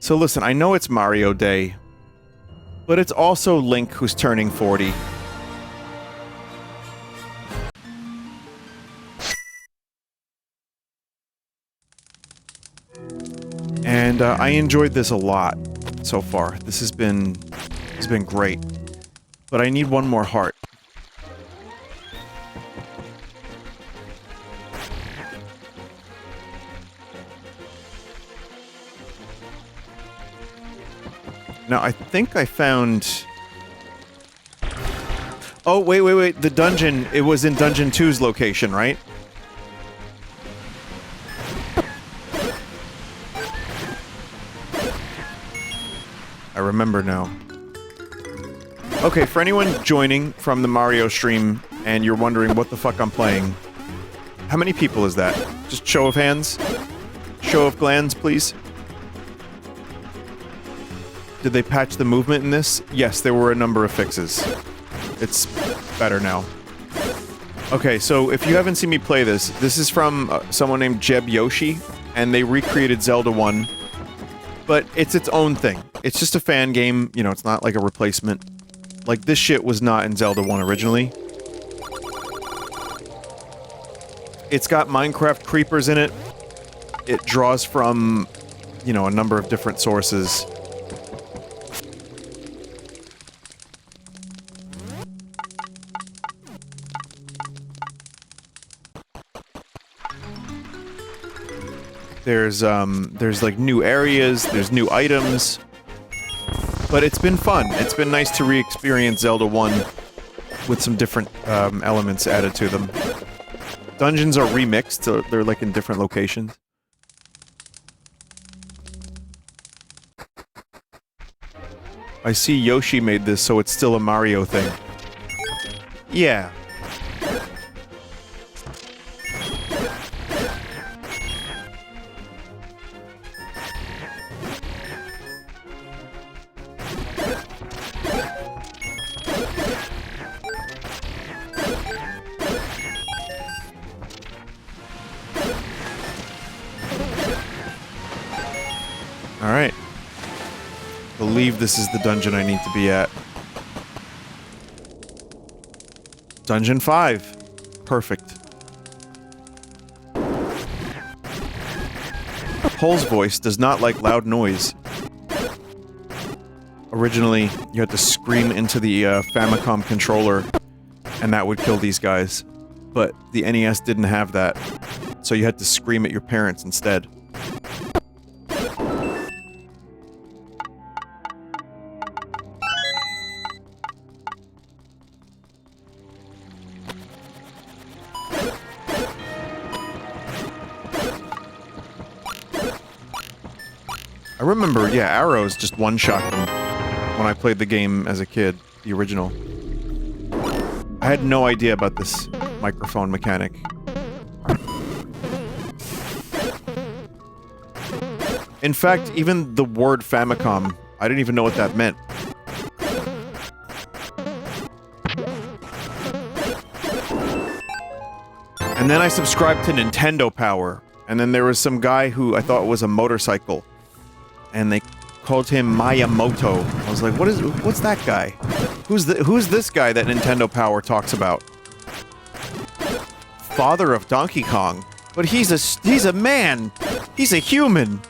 So listen, I know it's Mario Day, but it's also Link who's turning 40. And I enjoyed this a lot so far. This has been great. But I need one more heart. Now, I think I found... Oh, wait. The dungeon, it was in Dungeon 2's location, right? I remember now. Okay, for anyone joining from the Mario stream and you're wondering what the fuck I'm playing, how many people is that? Just show of hands? Show of glands, please? Did they patch the movement in this? Yes, there were a number of fixes. It's better now. Okay, so if you haven't seen me play this, this is from someone named Yoshi, and they recreated Zelda 1. But it's its own thing. It's just a fan game, you know, it's not like a replacement. Like, this shit was not in Zelda 1 originally. It's got Minecraft creepers in it. It draws from, you know, a number of different sources. There's like new areas, there's new items. But it's been fun. It's been nice to re-experience Zelda 1 with some different elements added to them. Dungeons are remixed, so they're like in different locations. I see Yoshi made this, so it's still a Mario thing. Yeah. Alright. Believe this is the dungeon I need to be at. Dungeon 5. Perfect. Pole's voice does not like loud noise. Originally, you had to scream into the Famicom controller, and that would kill these guys. But the NES didn't have that, so you had to scream at your parents instead. I remember, yeah, arrows just one-shot them when I played the game as a kid, the original. I had no idea about this microphone mechanic. In fact, even the word Famicom, I didn't even know what that meant. And then I subscribed to Nintendo Power, and then there was some guy who I thought was a motorcycle. And they called him Miyamoto. I was like, what's that guy? Who's this guy that Nintendo Power talks about? Father of Donkey Kong. But he's a man! He's a human!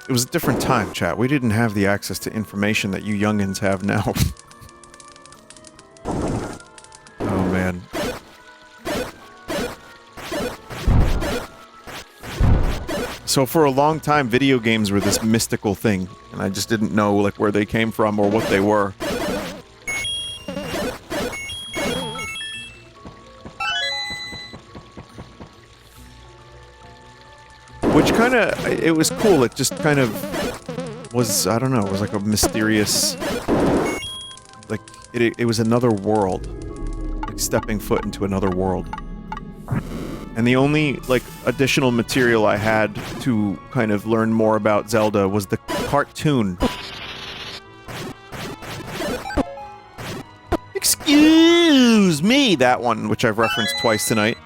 It was a different time, chat. We didn't have the access to information that you youngins have now. Oh, man. So for a long time, video games were this mystical thing, and I just didn't know, like, where they came from or what they were. Which kinda... it was cool, it just kind of was, I don't know, it was like a mysterious... like, it was another world. Like, stepping foot into another world. And the only, like, additional material I had to kind of learn more about Zelda was the cartoon. was me, that one, which I've referenced twice tonight,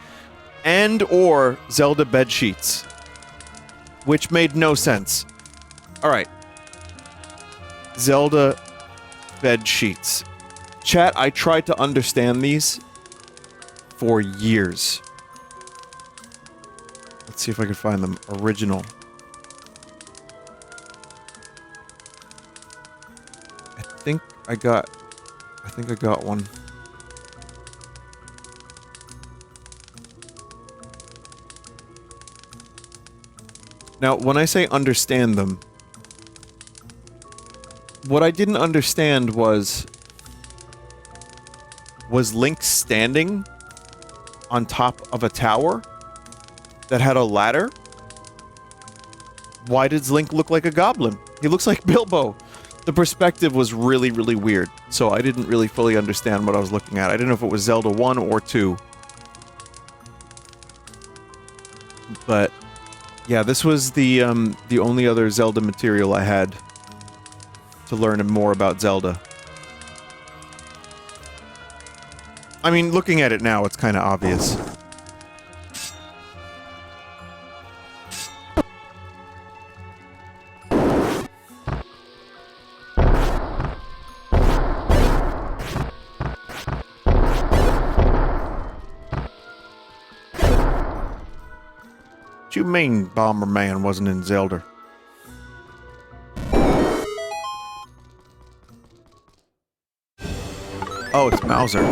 and or Zelda bed sheets, which made no sense. All right. Zelda bed sheets. Chat, I tried to understand these for years. Let's see if I can find them. Original. I think I got one. Now, when I say understand them, what I didn't understand was Link standing on top of a tower that had a ladder? Why does Link look like a goblin? He looks like Bilbo. The perspective was really, really weird, so I didn't really fully understand what I was looking at. I didn't know if it was Zelda 1 or 2. But yeah, this was the only other Zelda material I had to learn more about Zelda. I mean, looking at it now, it's kind of obvious. What you mean Bomberman wasn't in Zelda? Oh, it's Mauser.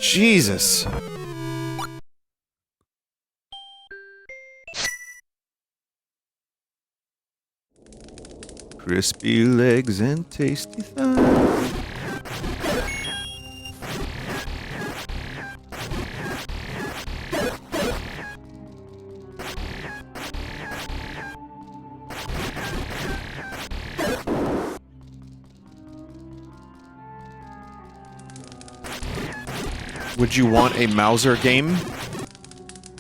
Jesus. Crispy legs and tasty thighs. Would you want a Mauser game?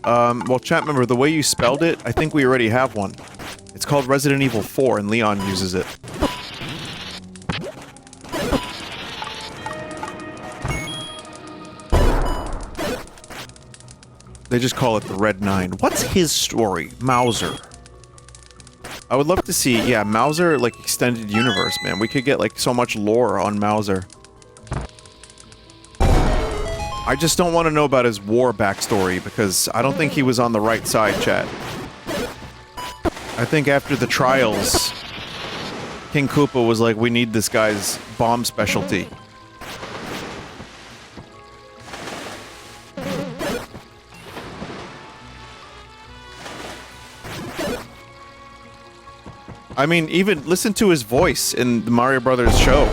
Well, chat member, the way you spelled it, I think we already have one. It's called Resident Evil 4, and Leon uses it. They just call it the Red 9. What's his story? Mauser. I would love to see, yeah, Mauser, like, extended universe, man. We could get, like, so much lore on Mauser. I just don't want to know about his war backstory, because I don't think he was on the right side, chat. I think after the trials, King Koopa was like, we need this guy's bomb specialty. I mean, even listen to his voice in the Mario Brothers show.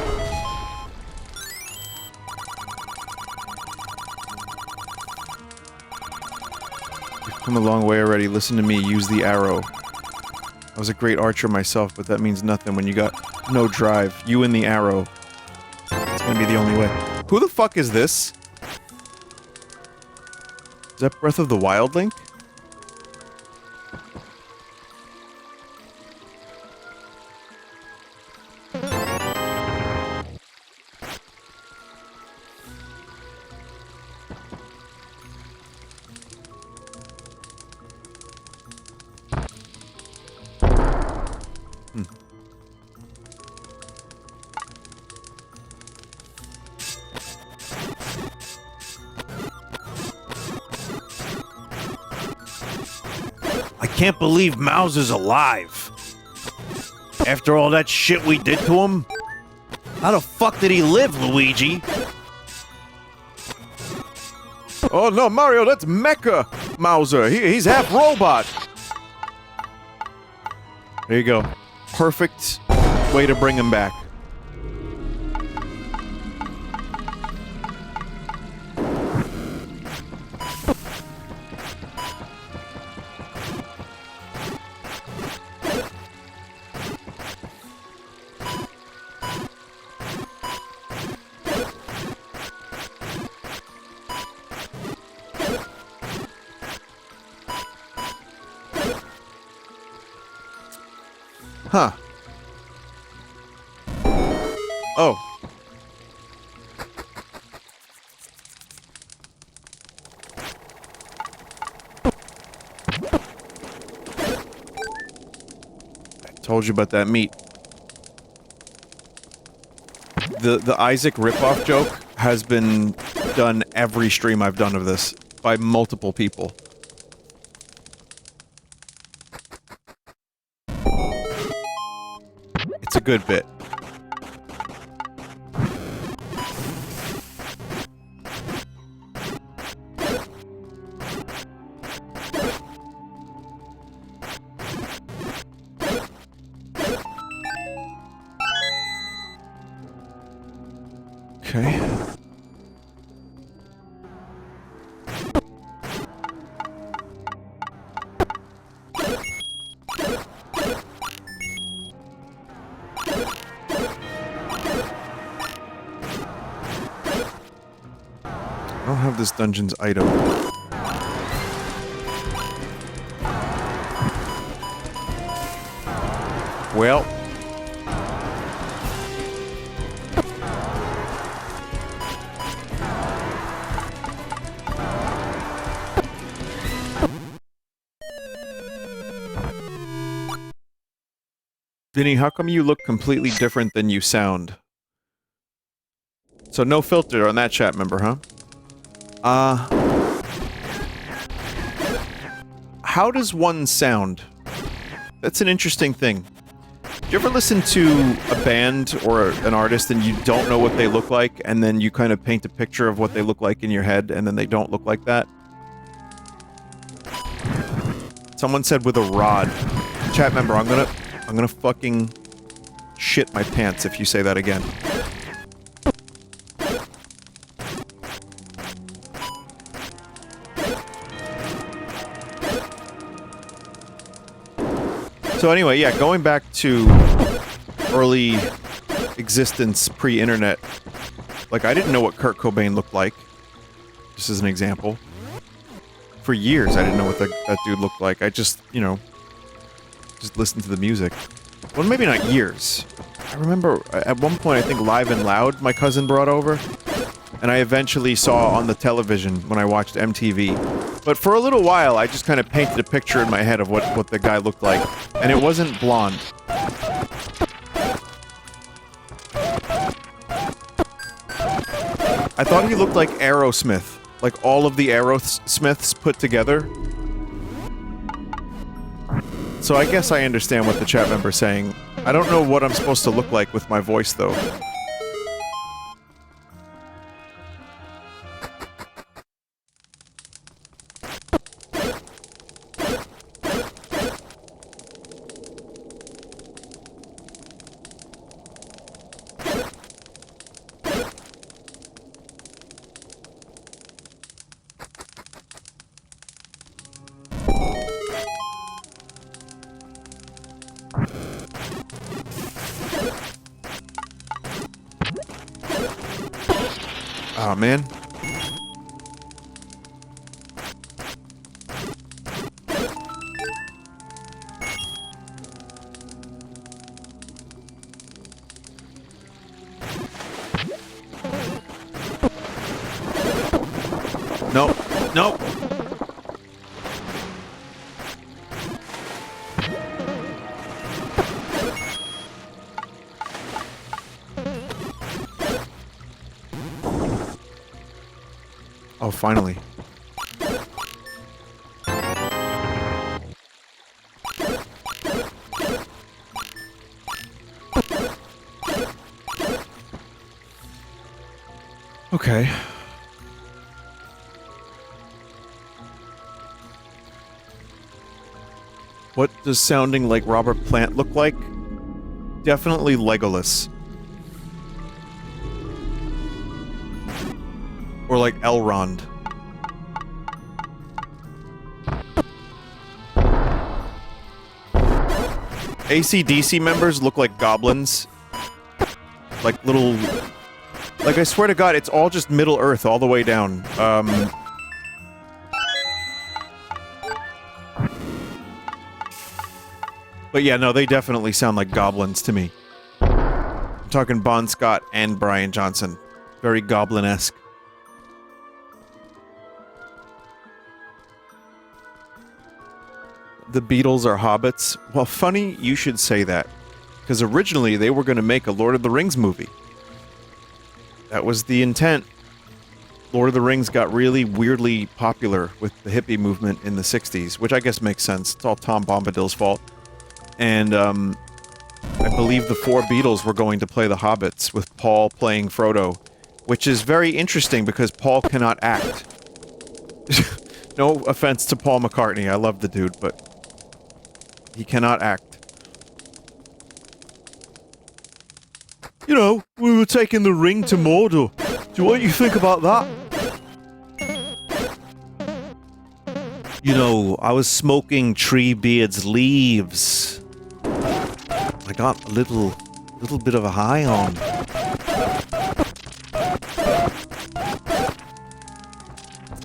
You've come a long way already. Listen to me. Use the arrow. I was a great archer myself, but that means nothing when you got no drive. You and the arrow. It's gonna be the only way. Who the fuck is this? Is that Breath of the Wild Link? I can't believe Mauser's alive. After all that shit we did to him? How the fuck did he live, Luigi? Oh no, Mario, that's Mecha Mauser. He's half robot. There you go. Perfect way to bring him back. Huh. Oh. Told you about that meat. The Isaac ripoff joke has been done every stream I've done of this by multiple people. It's a good bit. Okay. I don't have this dungeon's item. Well. Vinny, how come you look completely different than you sound? So no filter on that chat member, huh? How does one sound? That's an interesting thing. Do you ever listen to a band or an artist and you don't know what they look like, and then you kind of paint a picture of what they look like in your head, and then they don't look like that? Someone said with a rod. Chat member, I'm gonna fucking shit my pants if you say that again. So anyway, yeah, going back to early existence pre-internet, like, I didn't know what Kurt Cobain looked like, just as an example. For years, I didn't know what that dude looked like. I just, you know, just listened to the music. Well, maybe not years. I remember at one point, I think Live and Loud, my cousin brought over, and I eventually saw on the television when I watched MTV. But for a little while, I just kind of painted a picture in my head of what the guy looked like, and it wasn't blonde. I thought he looked like Aerosmith, like all of the Aerosmiths put together. So I guess I understand what the chat member's saying. I don't know what I'm supposed to look like with my voice, though. Aw, man. Nope. Nope. Oh, finally. Okay. What does sounding like Robert Plant look like? Definitely Legolas. Or like Elrond. AC/DC members look like goblins. Like little... Like, I swear to God, it's all just Middle Earth all the way down. But yeah, no, they definitely sound like goblins to me. I'm talking Bon Scott and Brian Johnson. Very goblin-esque. The Beatles are hobbits? Well, funny you should say that. Because originally they were going to make a Lord of the Rings movie. That was the intent. Lord of the Rings got really weirdly popular with the hippie movement in the 60s, which I guess makes sense. It's all Tom Bombadil's fault. And, I believe the 4 Beatles were going to play the hobbits, with Paul playing Frodo. Which is very interesting, because Paul cannot act. No offense to Paul McCartney, I love the dude, but... he cannot act. You know, we were taking the ring to Mordor. Do what you think about that? You know, I was smoking Treebeard's leaves. I got a little bit of a high on.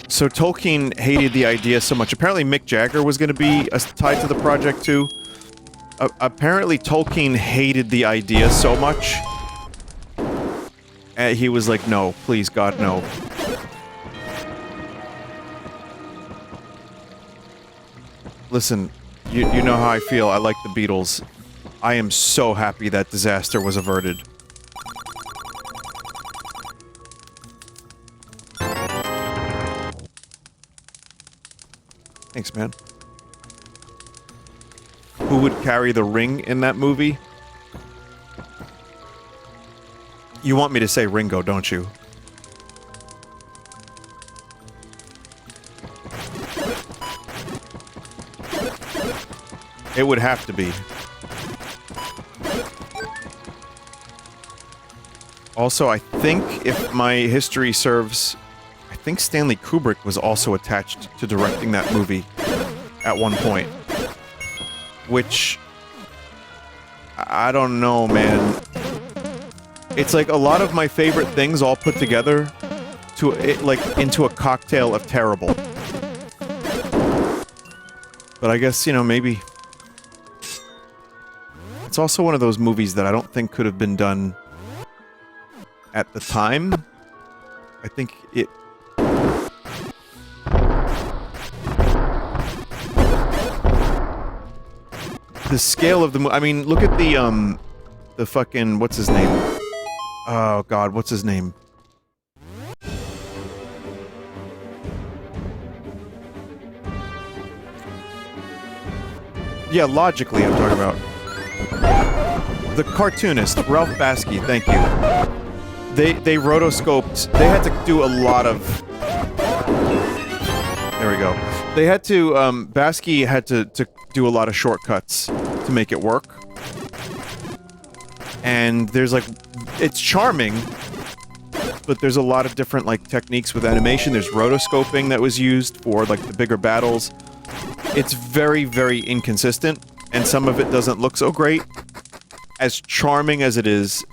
So Tolkien hated the idea so much. Apparently Mick Jagger was going to be tied to the project too. Apparently Tolkien hated the idea so much. He was like, no, please God, no. Listen, you know how I feel. I like the Beatles. I am so happy that disaster was averted. Thanks, man. Who would carry the ring in that movie? You want me to say Ringo, don't you? It would have to be. Also, I think, if my history serves, I think Stanley Kubrick was also attached to directing that movie at one point. Which... I don't know, man. It's like a lot of my favorite things all put together to into a cocktail of terrible. But I guess, you know, maybe... It's also one of those movies that I don't think could have been done at the time. I think it... The scale of the movie... I mean, look at the fucking... What's his name? Oh god, what's his name? Yeah, logically I'm talking about. The cartoonist, Ralph Bakshi, thank you. They rotoscoped... They had to do a lot of... There we go. They had to, Bakshi had to do a lot of shortcuts to make it work. And there's like... It's charming, but there's a lot of different, like, techniques with animation. There's rotoscoping that was used for, like, the bigger battles. It's very, very inconsistent, and some of it doesn't look so great. As charming as it is,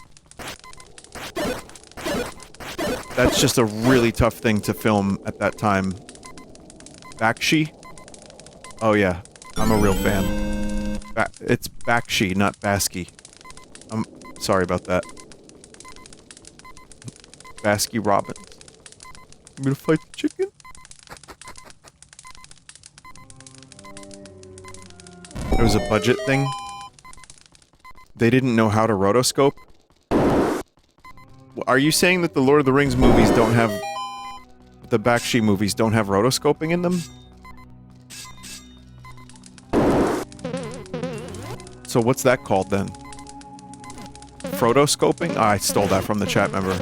that's just a really tough thing to film at that time. Bakshi? Oh yeah, I'm a real fan. It's Bakshi, not Bakshi. I'm sorry about that. Baskin Robbins. I'm gonna fight the chicken? It was a budget thing. They didn't know how to rotoscope. Are you saying that the Lord of the Rings movies don't have... The Bakshi movies don't have rotoscoping in them? So what's that called then? Frotoscoping? I stole that from the chat member.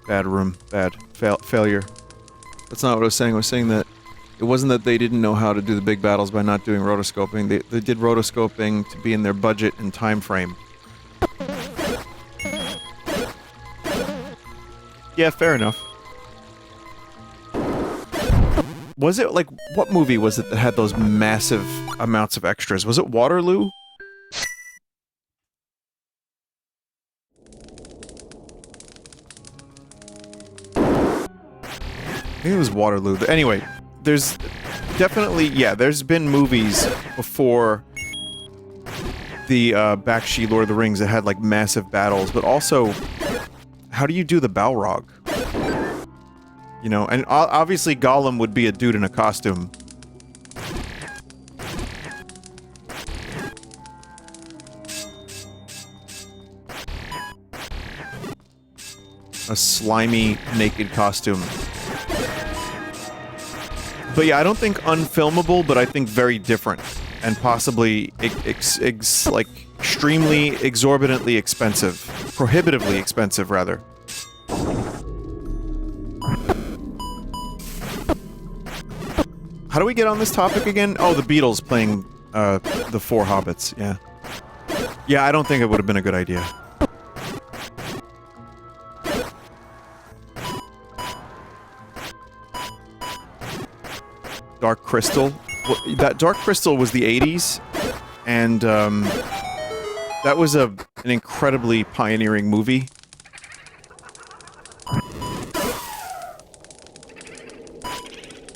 Bad room. Bad. Failure. That's not what I was saying. I was saying that it wasn't that they didn't know how to do the big battles by not doing rotoscoping. They did rotoscoping to be in their budget and time frame. Yeah, fair enough. Was it, like, what movie was it that had those massive amounts of extras? Was it Waterloo? I think it was Waterloo. Anyway, there's definitely, yeah, there's been movies before the, Bakshi Lord of the Rings that had, like, massive battles, but also, how do you do the Balrog? You know, and obviously Gollum would be a dude in a costume. A slimy, naked costume. But yeah, I don't think unfilmable, but I think very different. And possibly, like, extremely, exorbitantly expensive. Prohibitively expensive, rather. How do we get on this topic again? Oh, the Beatles playing, the Four Hobbits, yeah. Yeah, I don't think it would have been a good idea. Dark Crystal. That Dark Crystal was the 80s, and, that was an incredibly pioneering movie.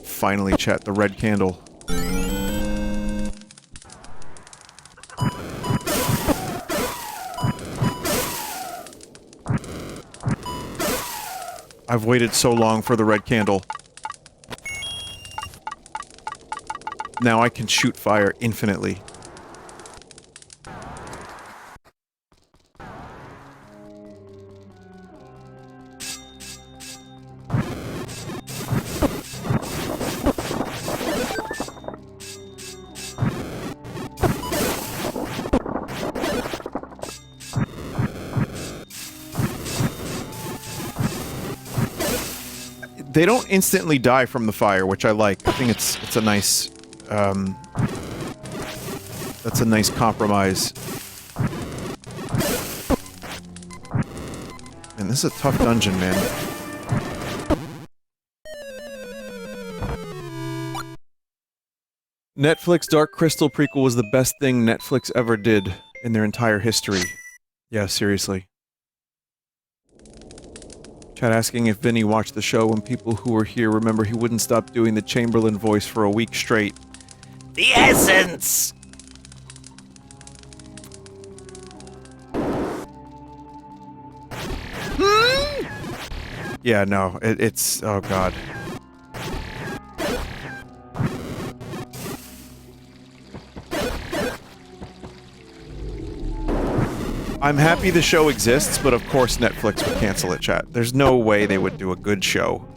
Finally, chat, the red candle. I've waited so long for the red candle. Now I can shoot fire infinitely. They don't instantly die from the fire, which I like. I think it's a nice, that's a nice compromise. Man, this is a tough dungeon, man. Netflix Dark Crystal prequel was the best thing Netflix ever did in their entire history. Yeah, seriously. Chat asking if Vinny watched the show when people who were here remember he wouldn't stop doing the Chamberlain voice for a week straight. The essence! Yeah, no, it's... oh god. I'm happy the show exists, but of course Netflix would cancel it, chat. There's no way they would do a good show.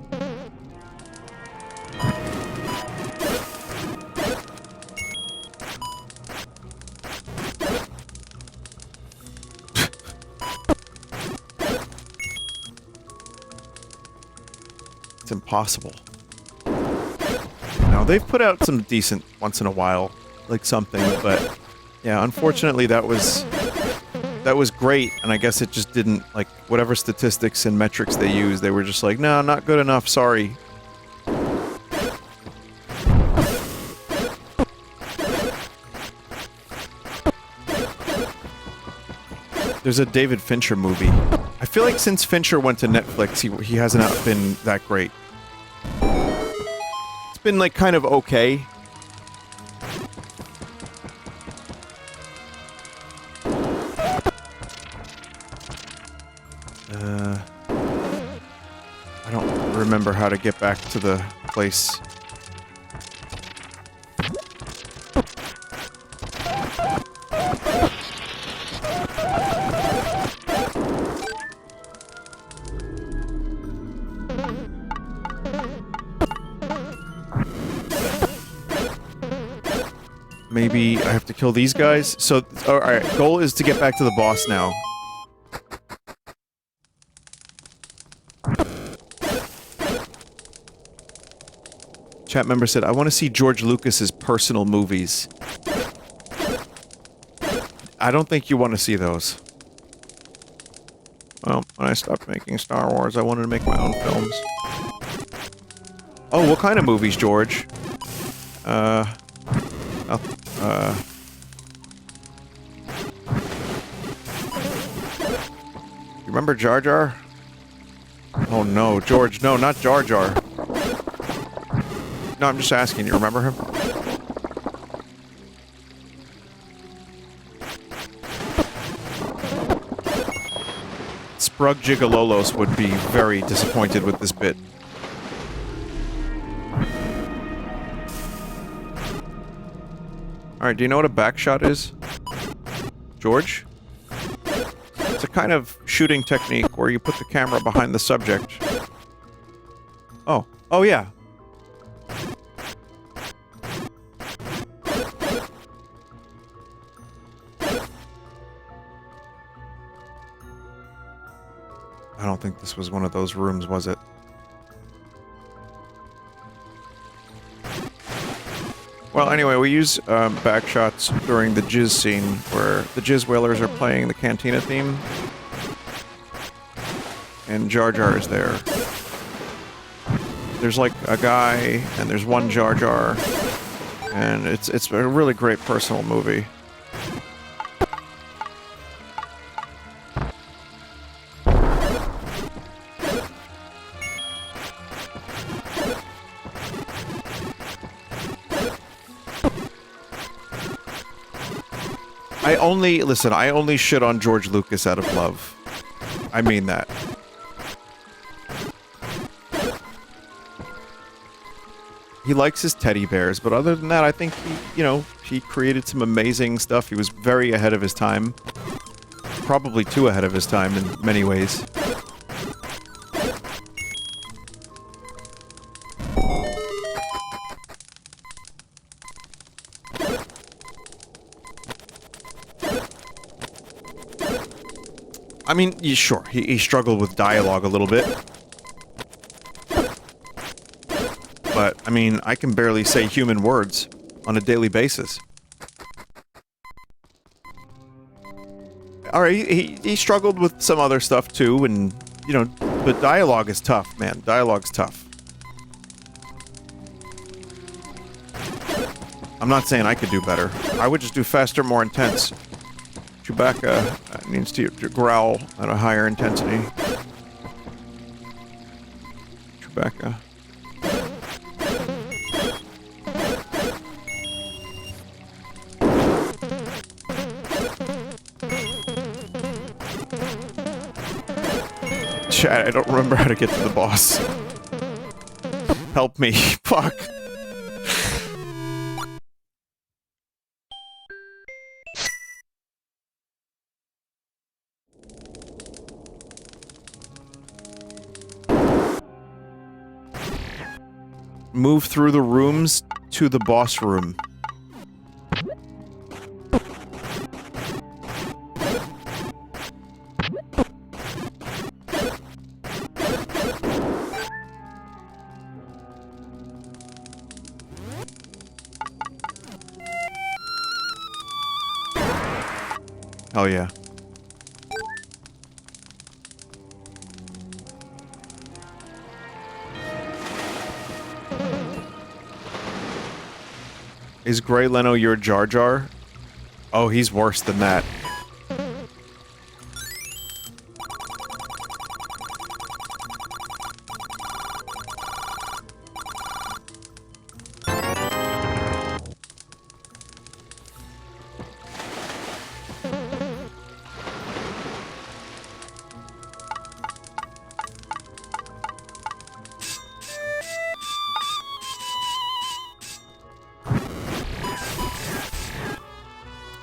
It's impossible. Now, they've put out some decent once in a while, like something, but yeah, unfortunately that was great, and I guess it just didn't, like, whatever statistics and metrics they used, they were just like, no, not good enough, sorry. There's a David Fincher movie. I feel like since Fincher went to Netflix, he hasn't been that great. It's been, like, kind of okay. I don't remember how to get back to the place. Maybe I have to kill these guys? So, alright, goal is to get back to the boss now. Chat member said, I want to see George Lucas's personal movies. I don't think you want to see those. Well, when I stopped making Star Wars, I wanted to make my own films. Oh, what kind of movies, George? You remember Jar Jar? Oh no, George, no, not Jar Jar. No, I'm just asking, you remember him? Sprug Gigalolos would be very disappointed with this bit. Alright, do you know what a backshot is? George? It's a kind of shooting technique where you put the camera behind the subject. Oh. Oh, yeah. I don't think this was one of those rooms, was it? Well, anyway, we use backshots during the Jizz scene, where the Jizz Whalers are playing the Cantina theme. And Jar Jar is there. There's like a guy, and there's one Jar Jar. And it's a really great personal movie. I only shit on George Lucas out of love. I mean that. He likes his teddy bears, but other than that, I think he created some amazing stuff. He was very ahead of his time. Probably too ahead of his time in many ways. I mean, sure, he struggled with dialogue a little bit. But, I mean, I can barely say human words on a daily basis. Alright, he struggled with some other stuff too, and, but dialogue is tough, man. Dialogue's tough. I'm not saying I could do better. I would just do faster, more intense. Chewbacca needs to growl at a higher intensity. Chewbacca. Chat, I don't remember how to get to the boss. Help me. Fuck. Move through the rooms to the boss room. Oh yeah. Is Grey Leno your Jar Jar? Oh, he's worse than that.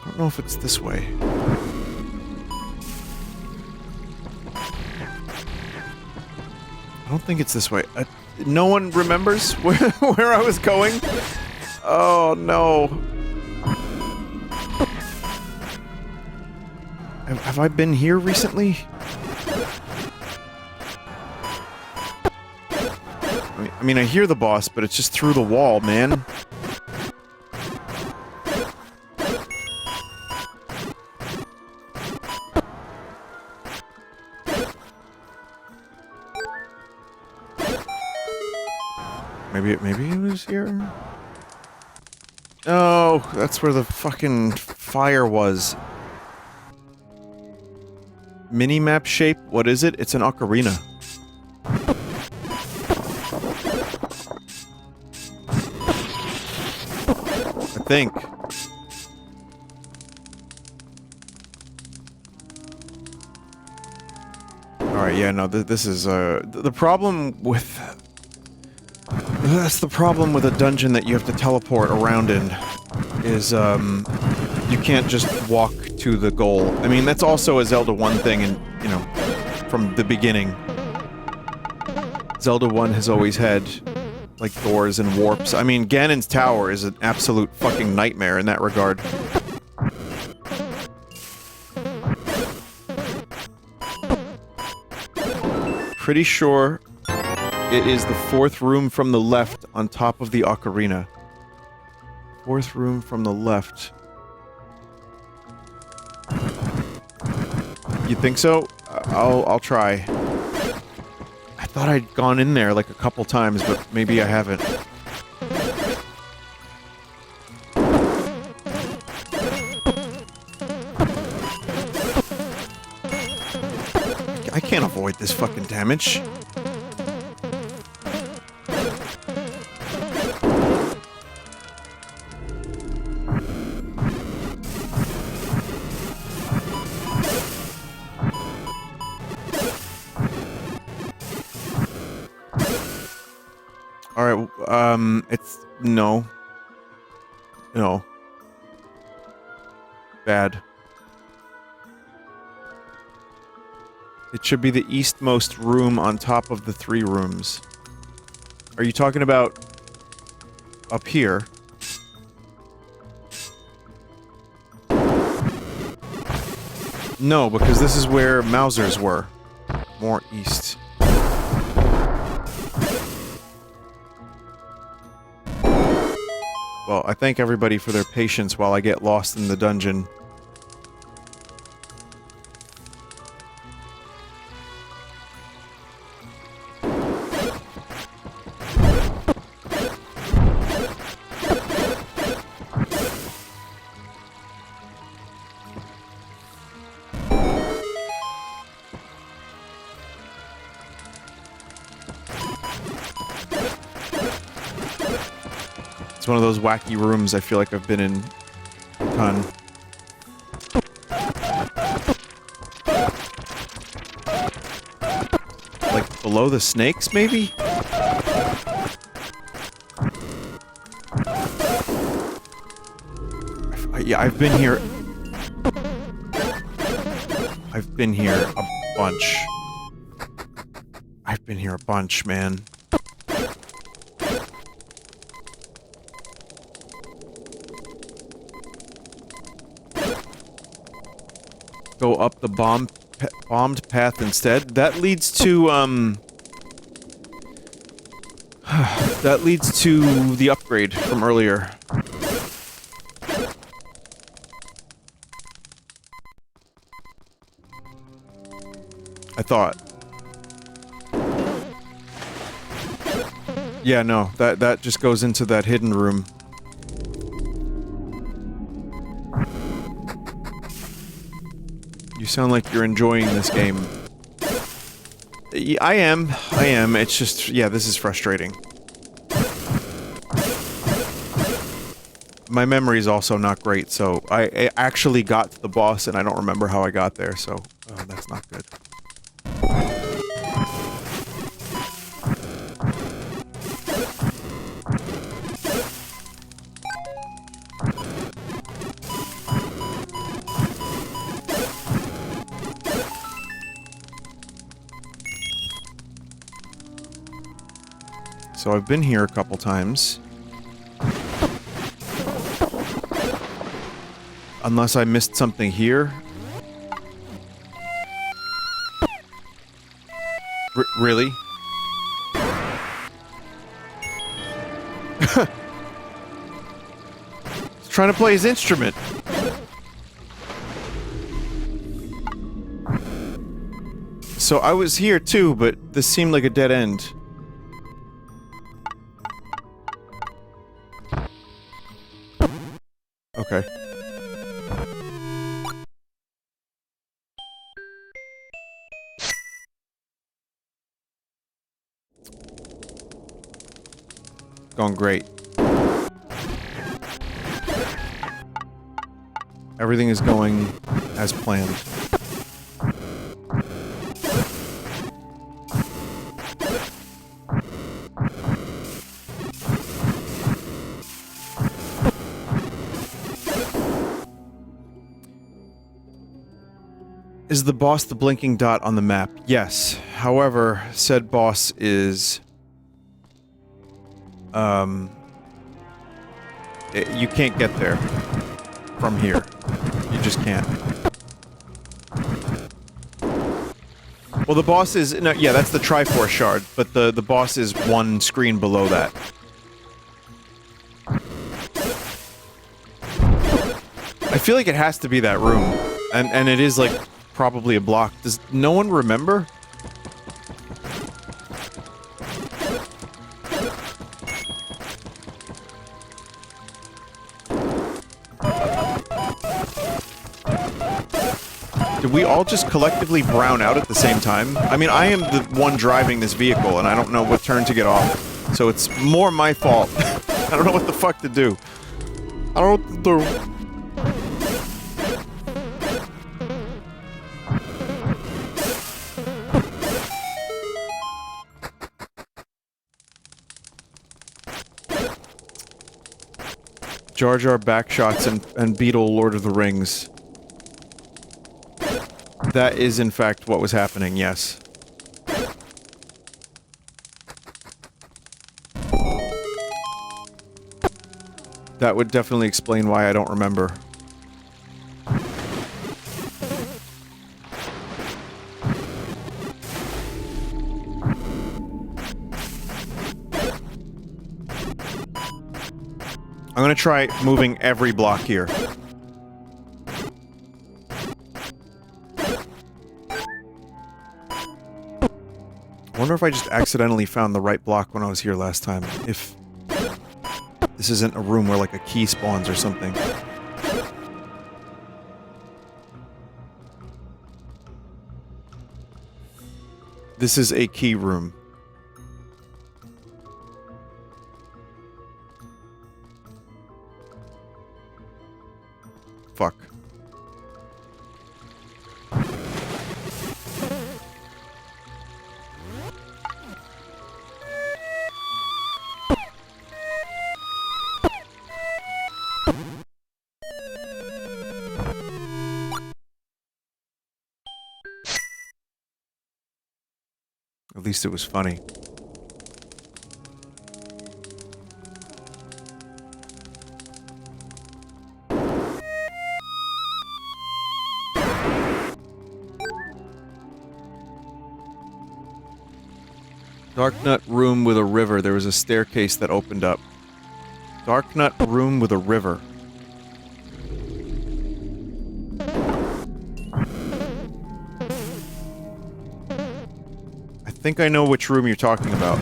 I don't know if it's this way. I don't think it's this way. No one remembers where I was going? Oh, no. Have I been here recently? I mean, I hear the boss, but it's just through the wall, man. Maybe it was here? Oh, that's where the fucking fire was. Mini-map shape? What is it? It's an ocarina. I think. Alright, yeah, no, this is, the problem with... That's the problem with a dungeon that you have to teleport around in, is, you can't just walk to the goal. I mean, that's also a Zelda 1 thing, and, you know, from the beginning. Zelda 1 has always had, like, doors and warps. I mean, Ganon's Tower is an absolute fucking nightmare in that regard. Pretty sure it is the 4th room from the left on top of the ocarina. 4th room from the left. You think so? I'll try. I thought I'd gone in there like a couple times, but maybe I haven't. I can't avoid this fucking damage. Alright, it's... no. No. Bad. It should be the eastmost room on top of the 3 rooms. Are you talking about... up here? No, because this is where Mauser's were. More east. Well, I thank everybody for their patience while I get lost in the dungeon. It's one of those wacky rooms I feel like I've been in a ton. Like, below the snakes, maybe? Yeah, I've been here... I've been here a bunch. I've been here a bunch, man. Go up the bombed path instead. That leads to, that leads to the upgrade from earlier. I thought. Yeah, no, that just goes into that hidden room. You sound like you're enjoying this game. I am. It's just, yeah, this is frustrating. My memory is also not great, so I actually got to the boss and I don't remember how I got there, so that's not good. So I've been here a couple times. Unless I missed something here. Really? He's trying to play his instrument. So I was here too, but this seemed like a dead end. going great. Everything is going as planned. Is the boss the blinking dot on the map? Yes. However, said boss is... you can't get there from here. You just can't. Well, the boss is... No, yeah, that's the Triforce shard, but the boss is one screen below that. I feel like it has to be that room. And it is, like, probably a block. Does no one remember? Did we all just collectively brown out at the same time? I mean, I am the one driving this vehicle, and I don't know what turn to get off. So it's more my fault. I don't know what the fuck to do. I don't know what to do. Jar Jar backshots and Beatles Lord of the Rings. That is, in fact, what was happening, yes. That would definitely explain why I don't remember. I'm gonna try moving every block here. I wonder if I just accidentally found the right block when I was here last time. If this isn't a room where, like, a key spawns or something. This is a key room. Fuck. At least it was funny. Dark Nut room with a river. There was a staircase that opened up. Dark Nut room with a river. I think I know which room you're talking about.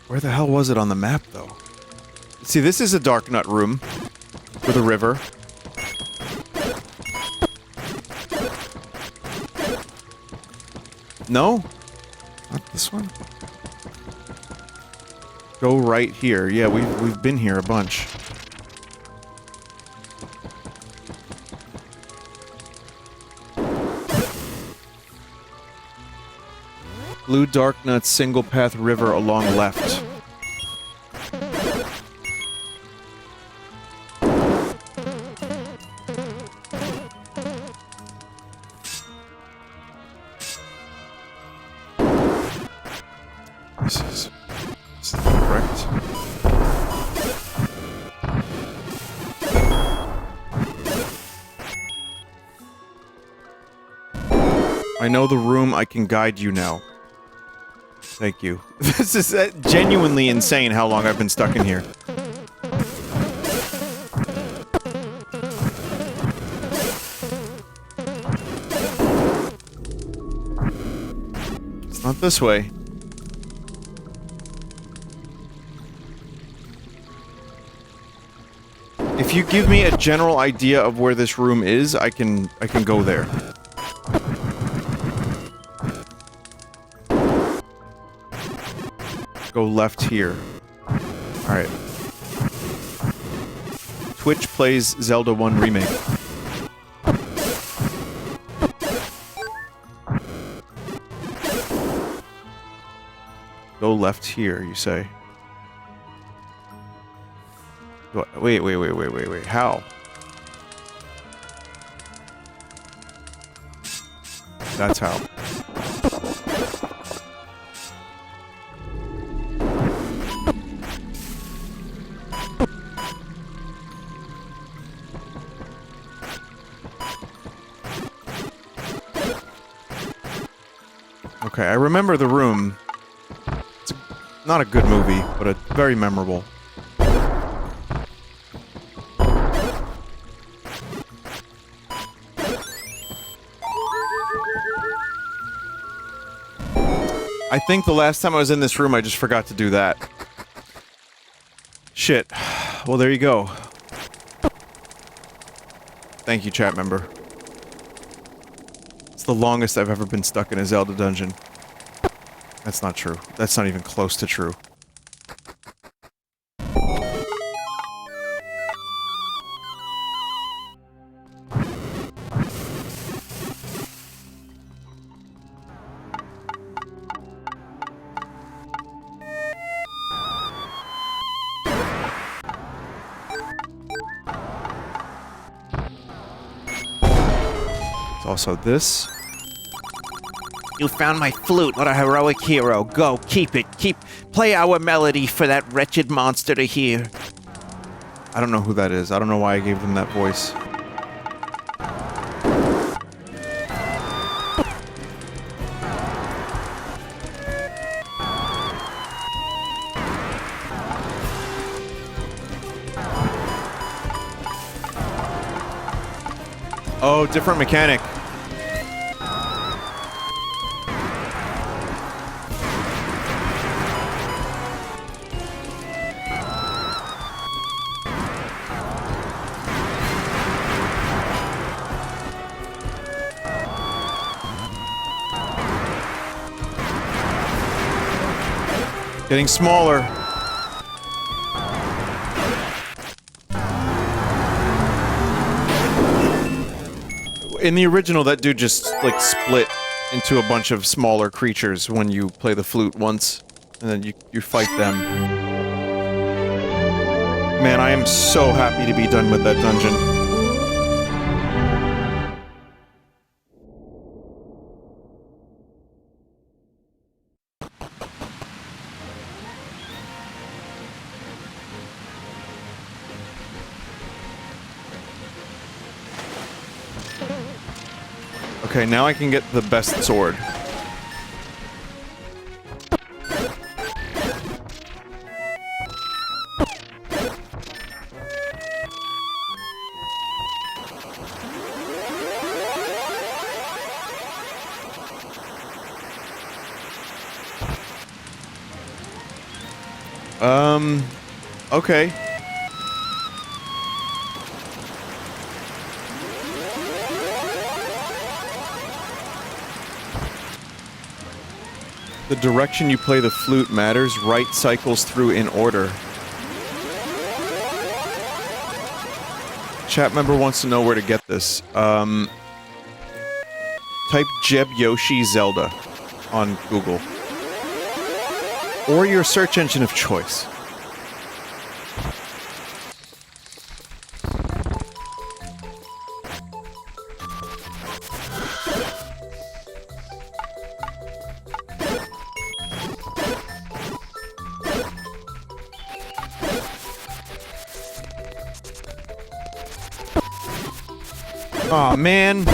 Where the hell was it on the map, though? See, this is a Dark Nut room with a river. No? Not this one? Go right here. Yeah, we've been here a bunch. Blue Dark Nut single path river along left. This is correct. I know the room. I can guide you now. Thank you. This is genuinely insane how long I've been stuck in here. It's not this way. If you give me a general idea of where this room is, I can go there. Go left here. Alright. Twitch plays Zelda 1 Remake. Go left here, you say. Wait. How? That's how. Okay, I remember the room. It's not a good movie, but a very memorable. I think the last time I was in this room, I just forgot to do that. Shit. Well, there you go. Thank you, chat member. It's the longest I've ever been stuck in a Zelda dungeon. That's not true. That's not even close to true. Also this. You found my flute. What a heroic hero. Go, keep it. Play our melody for that wretched monster to hear. I don't know who that is. I don't know why I gave them that voice. Oh, different mechanic. Getting smaller. In the original, that dude just, like, split into a bunch of smaller creatures when you play the flute once, and then you fight them. Man, I am so happy to be done with that dungeon. Okay, now I can get the best sword. Okay. The direction you play the flute matters. Right cycles through in order. Chat member wants to know where to get this. Type Jeb Yoshi Zelda on Google. Or your search engine of choice. Aw, man.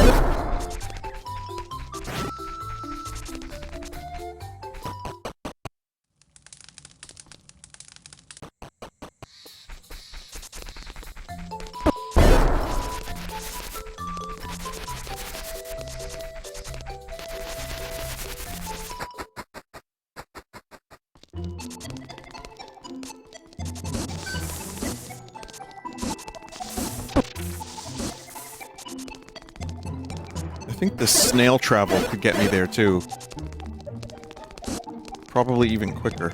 think the snail travel could get me there, too. Probably even quicker.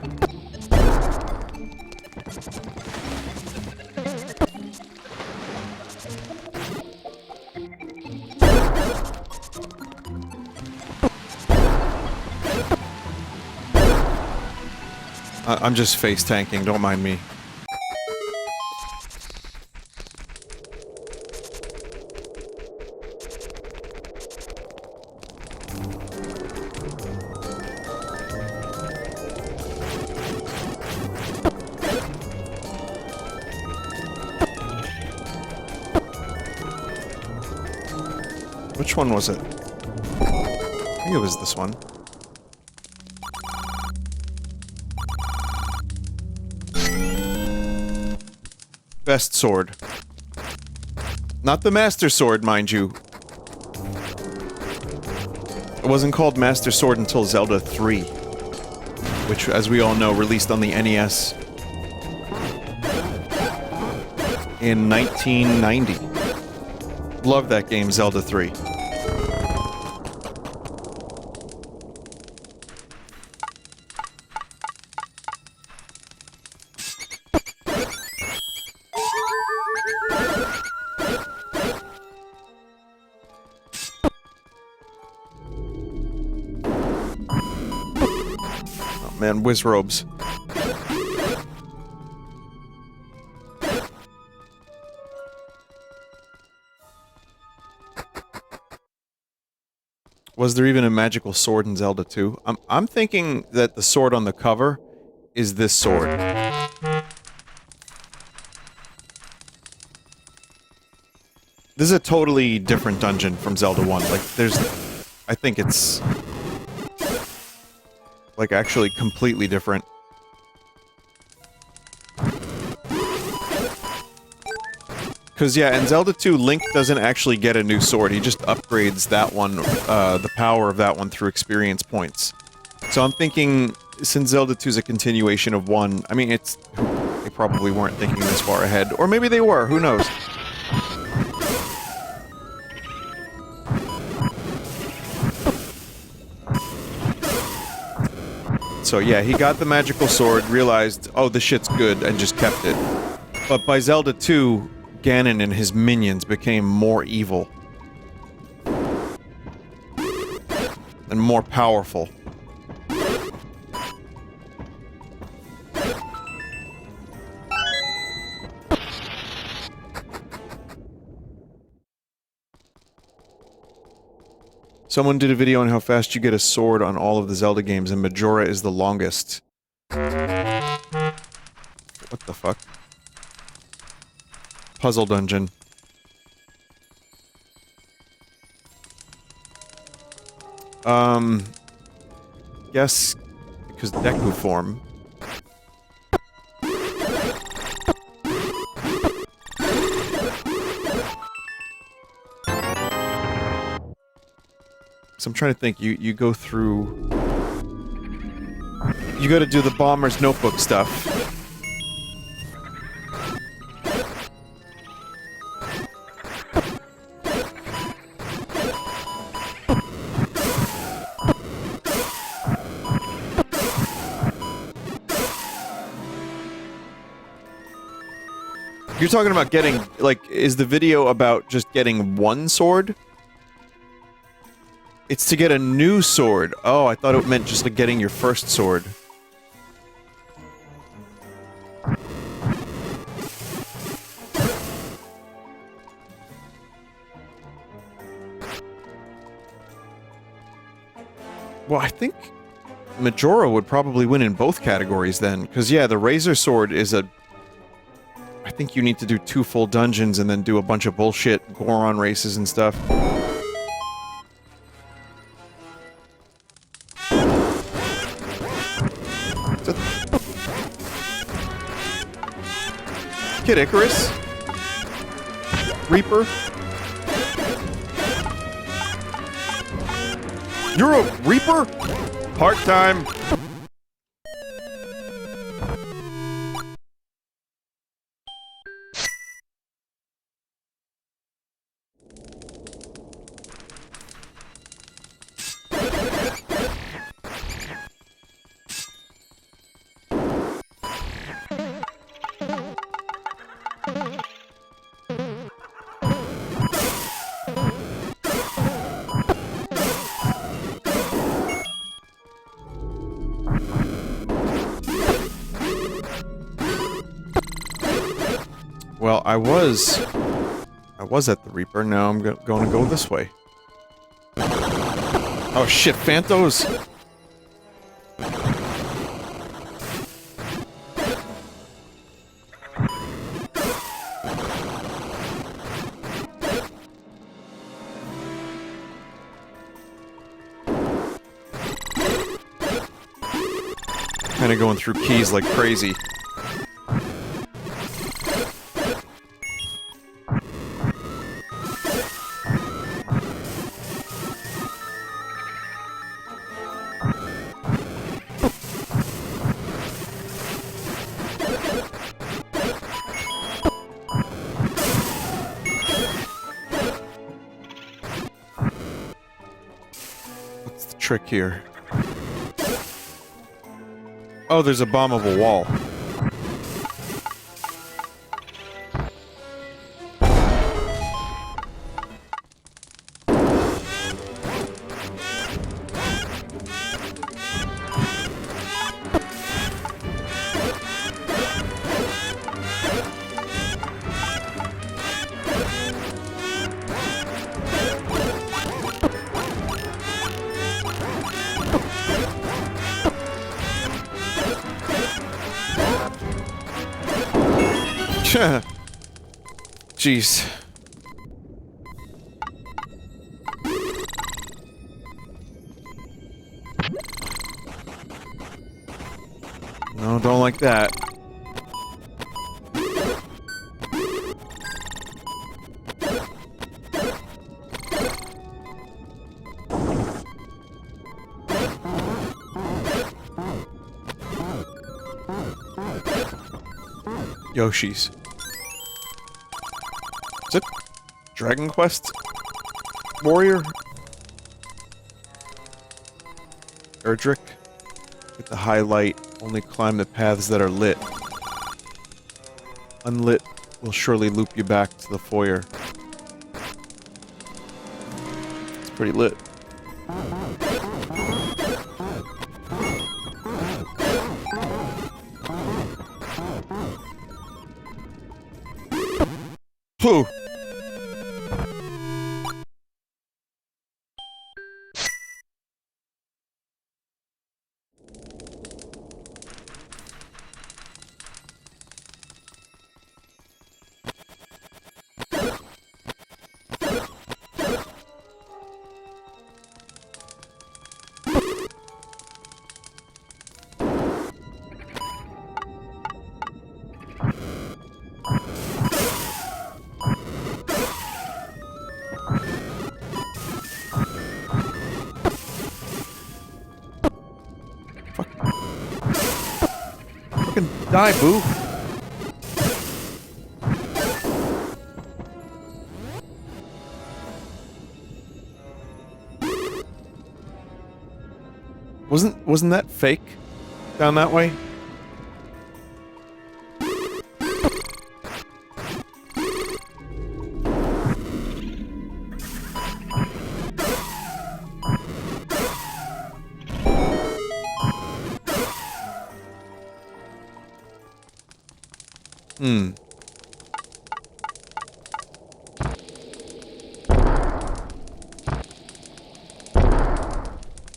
I'm just face tanking, don't mind me. Which one was it? I think it was this one. Best sword. Not the Master Sword, mind you. It wasn't called Master Sword until Zelda 3. Which, as we all know, released on the NES in 1990. Love that game, Zelda 3. Oh man, whiz robes. Was there even a magical sword in Zelda 2? I'm thinking that the sword on the cover is this sword. This is a totally different dungeon from Zelda 1. Like, there's... I think it's... like, actually completely different. Because, yeah, in Zelda 2, Link doesn't actually get a new sword, he just upgrades that one, the power of that one through experience points. So I'm thinking, since Zelda 2 is a continuation of 1, I mean, it's... they probably weren't thinking this far ahead. Or maybe they were, who knows? So yeah, he got the magical sword, realized, oh, this shit's good, and just kept it. But by Zelda 2... Ganon and his minions became more evil. And more powerful. Someone did a video on how fast you get a sword on all of the Zelda games, and Majora is the longest. What the fuck? Puzzle dungeon. Guess because Deku form. So I'm trying to think, you go through... You gotta do the Bomber's Notebook stuff. You're talking about getting, like, is the video about just getting one sword? It's to get a new sword. Oh, I thought it meant just like getting your first sword. Well, I think Majora would probably win in both categories then, because yeah, the Razor Sword is a... I think you need to do 2 full dungeons and then do a bunch of bullshit Goron races and stuff. Kid Icarus? Reaper? You're a Reaper? Part-time. Well, I was at the Reaper. Now I'm going to go this way. Oh shit, Phantos! Kinda going through keys like crazy. What's the trick here? Oh, there's a bombable wall. Jeez. No, don't like that. Yoshi's. Is it Dragon Quest? Warrior? Erdrick? With the highlight, only climb the paths that are lit. Unlit will surely loop you back to the foyer. It's pretty lit. Pooh! Fucking die, boo! Wasn't that fake? Down that way? Hmm.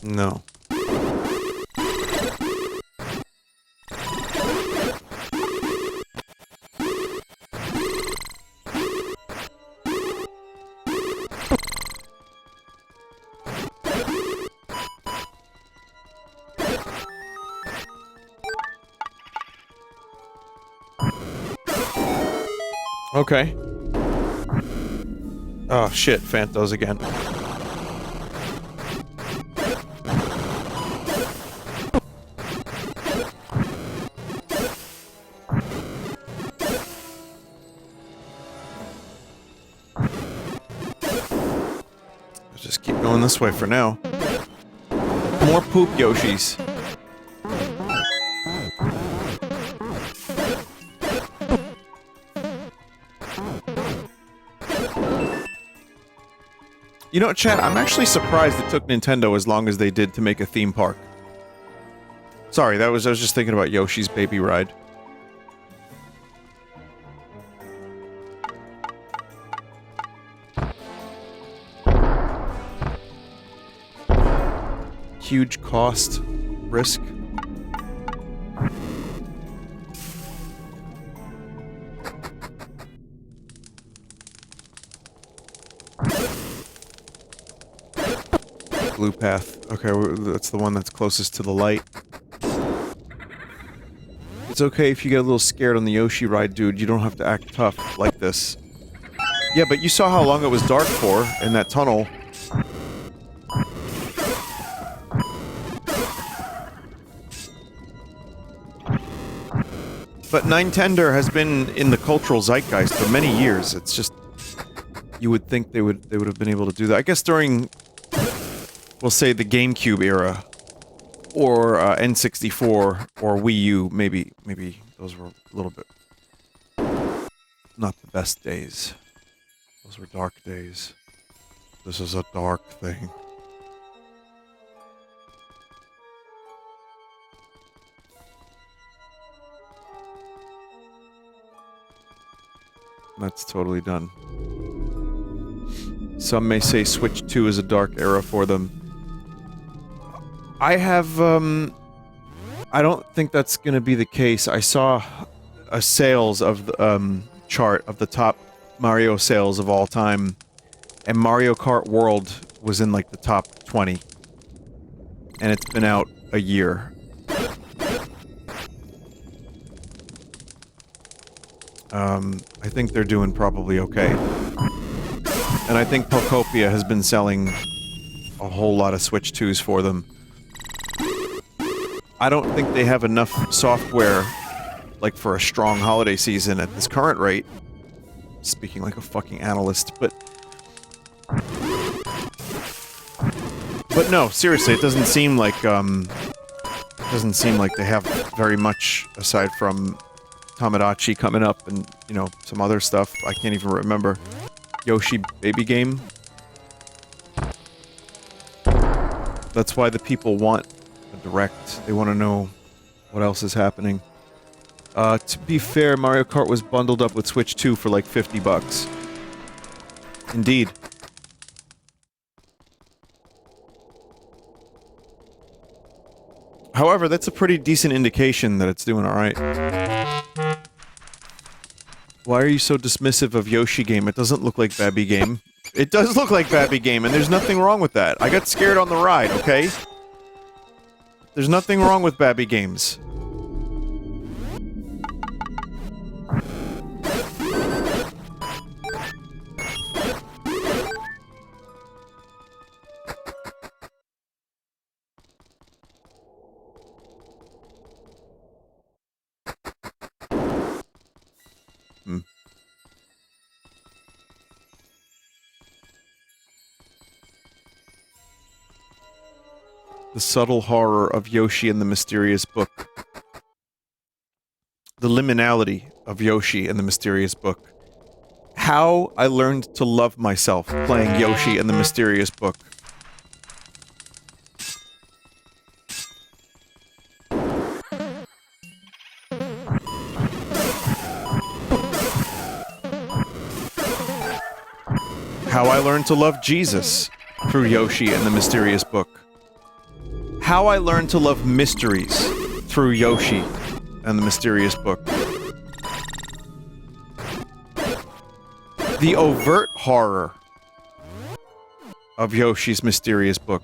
No. Okay. Oh shit, Phantos again. I'll just keep going this way for now. More poop Yoshis. You know, chat, I'm actually surprised it took Nintendo as long as they did to make a theme park. Sorry, I was just thinking about Yoshi's Baby Ride. huge cost risk. Blue path. Okay, that's the one that's closest to the light. It's okay if you get a little scared on the Yoshi ride, dude. You don't have to act tough like this. Yeah, but you saw how long it was dark for in that tunnel. But Nintendo has been in the cultural zeitgeist for many years. It's just... You would think they would have been able to do that. I guess during... We'll say the GameCube era. Or N64 or Wii U, maybe those were a little bit not the best days. Those were dark days. This is a dark thing. That's totally done. Some may say Switch 2 is a dark era for them. I have, I don't think that's gonna be the case. I saw a sales of the, chart of the top Mario sales of all time, and Mario Kart World was in, like, the top 20. And it's been out a year. I think they're doing probably okay. And I think Pokopia has been selling a whole lot of Switch 2s for them. I don't think they have enough software, like, for a strong holiday season at this current rate. Speaking like a fucking analyst, but no, seriously, it doesn't seem like, they have very much aside from Tamagotchi coming up and, you know, some other stuff. I can't even remember. Yoshi baby game. That's why the people want a direct. They want to know what else is happening. To be fair, Mario Kart was bundled up with Switch 2 for like $50. Indeed. However, that's a pretty decent indication that it's doing alright. Why are you so dismissive of Yoshi game? It doesn't look like Babby game. It does look like Babby game, and there's nothing wrong with that. I got scared on the ride, okay? There's nothing wrong with Babby games. The subtle horror of Yoshi and the Mysterious Book. The liminality of Yoshi and the Mysterious Book. How I learned to love myself playing Yoshi and the Mysterious Book. How I learned to love Jesus through Yoshi and the Mysterious Book. How I learned to love mysteries through Yoshi and the Mysterious Book. The overt horror of Yoshi's Mysterious Book.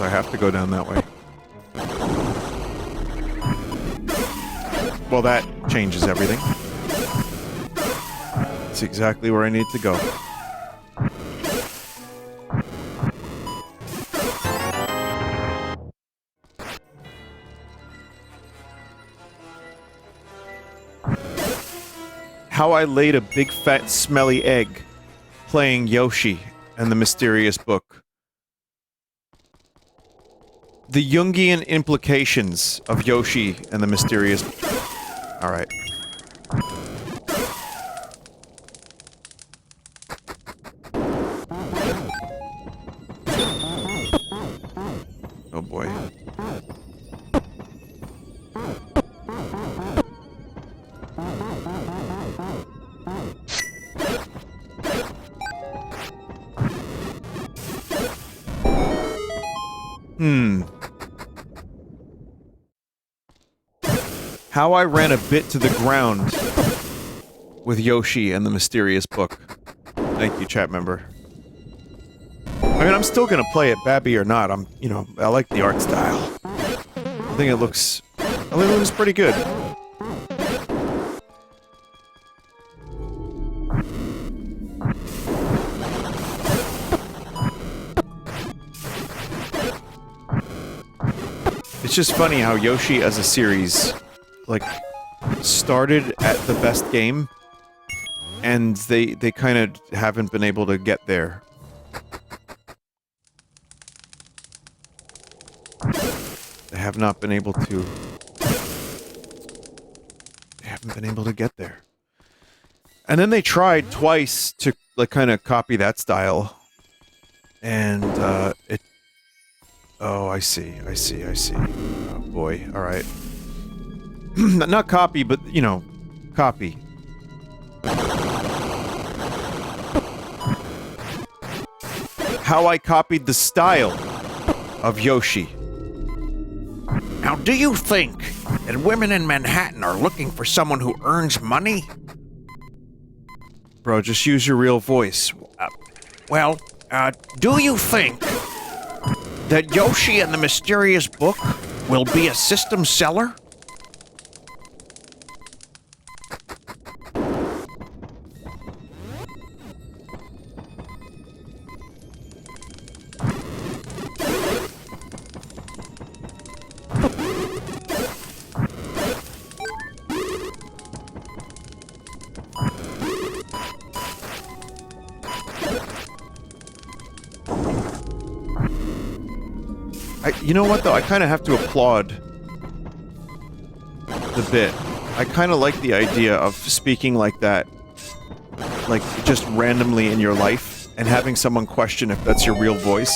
I have to go down that way. Well, that changes everything. It's exactly where I need to go. How I laid a big fat smelly egg playing Yoshi and the Mysterious Book. The Jungian implications of Yoshi and the mysterious... Alright. Oh boy. How I ran a bit to the ground with Yoshi and the mysterious book. Thank you, chat member. I mean, I'm still gonna play it, Babby or not. You know, I like the art style. I think it looks pretty good. It's just funny how Yoshi as a series, like, started at the best game, and they kind of haven't been able to get there. They have not been able to... They haven't been able to get there. And then they tried twice to, like, kind of copy that style. And, it... Oh, I see. Oh, boy. Alright. Not copy, but, you know, copy. How I copied the style of Yoshi. Now, do you think that women in Manhattan are looking for someone who earns money? Bro, just use your real voice. Do you think that Yoshi and the Mysterious Book will be a system seller? You know what, though? I kind of have to applaud the bit. I kind of like the idea of speaking like that, like, just randomly in your life, and having someone question if that's your real voice,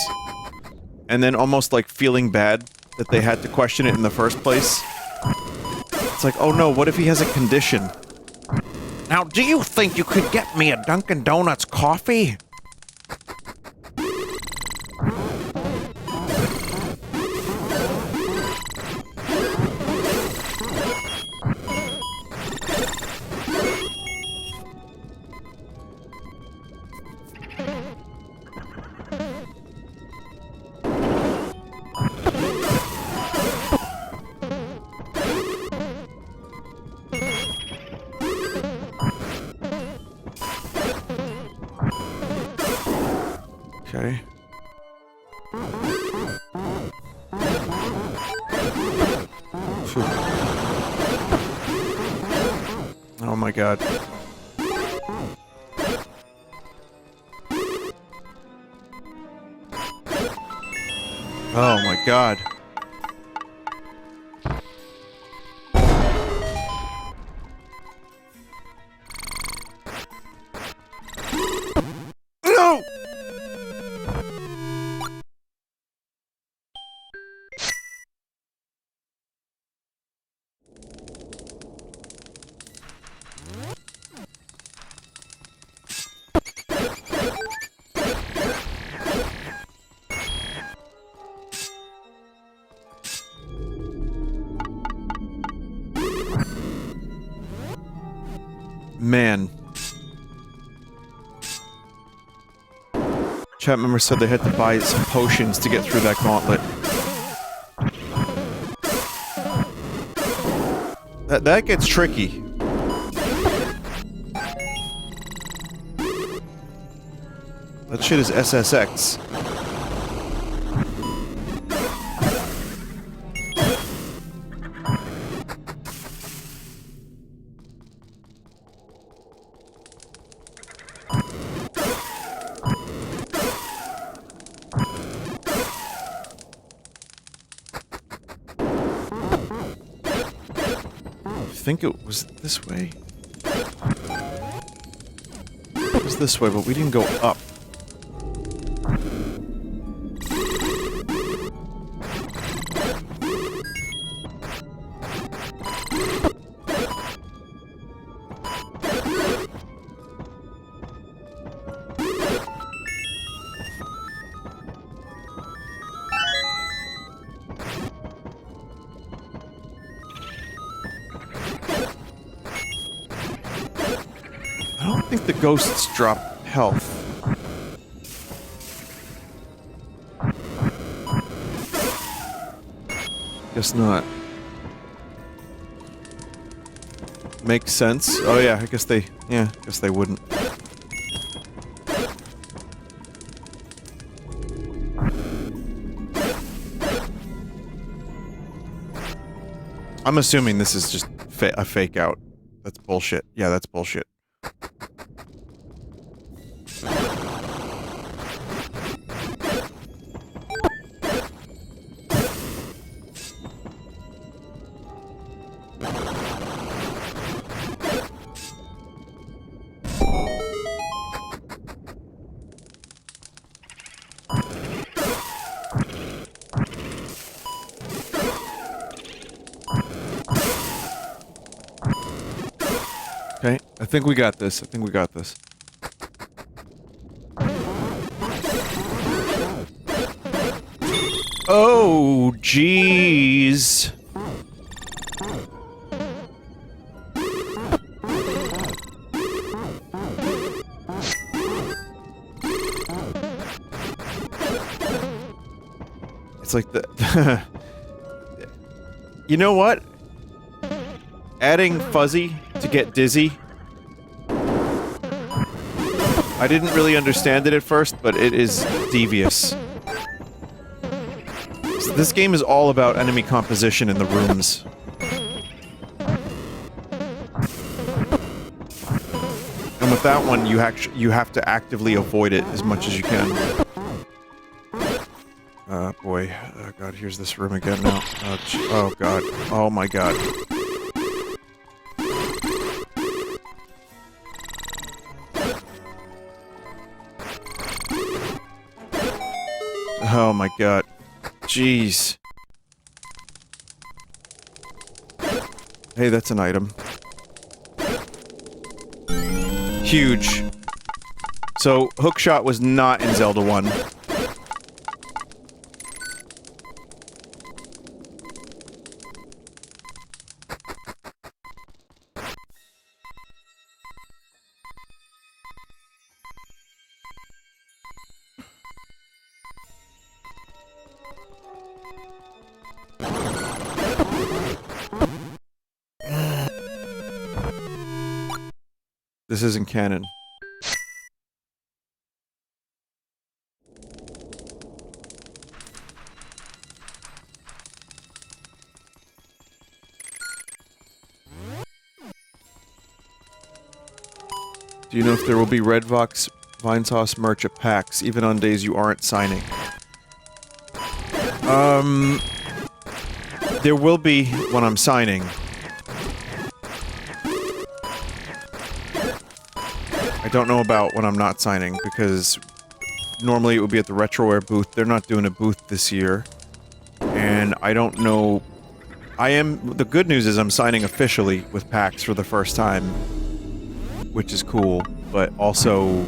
and then almost, like, feeling bad that they had to question it in the first place. It's like, oh no, what if he has a condition? Now, do you think you could get me a Dunkin' Donuts coffee? Okay. Phew. Oh my god. Oh my god. No! Man. Chat member said they had to buy some potions to get through that gauntlet. That gets tricky. That shit is SSX. think it was this way. It was this way, but we didn't go up. I don't think the ghosts drop health. Guess not. Makes sense. Oh yeah, I guess they... yeah, I guess they wouldn't. I'm assuming this is just a fake out. That's bullshit. Yeah, that's bullshit. Okay, I think we got this. I think we got this. Oh, jeez. It's like the... You know what? Adding Fuzzy to get dizzy. I didn't really understand it at first, but it is devious. So this game is all about enemy composition in the rooms. And with that one, you have to actively avoid it as much as you can. Boy. Oh god, here's this room again now. Oh god. Oh my god. Oh my god. Jeez. Hey, that's an item. Huge. So, hookshot was not in Zelda 1. This isn't canon. Do you know if there will be Redvox Vinesauce merch at PAX, even on days you aren't signing? There will be when I'm signing. I don't know about when I'm not signing, because normally it would be at the RetroWare booth. They're not doing a booth this year. And I don't know... The good news is I'm signing officially with PAX for the first time, which is cool, but also...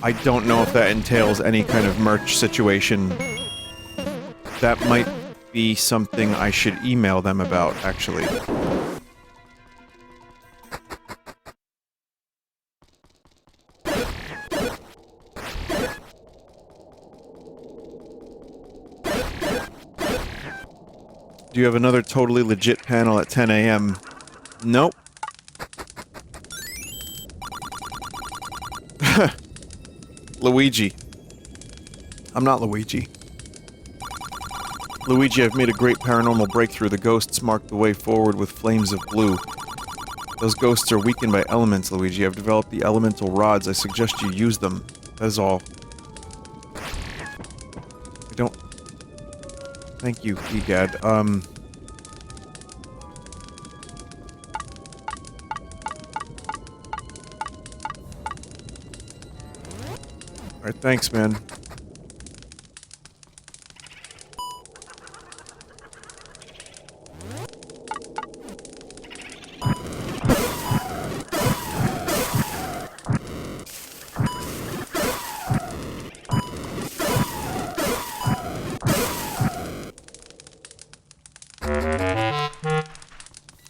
I don't know if that entails any kind of merch situation. That might be something I should email them about, actually. Do you have another totally legit panel at 10 a.m.? Nope. Luigi. I'm not Luigi. Luigi, I've made a great paranormal breakthrough. The ghosts mark the way forward with flames of blue. Those ghosts are weakened by elements, Luigi. I've developed the elemental rods. I suggest you use them. That is all. I don't... Thank you, Egad. Alright, thanks, man.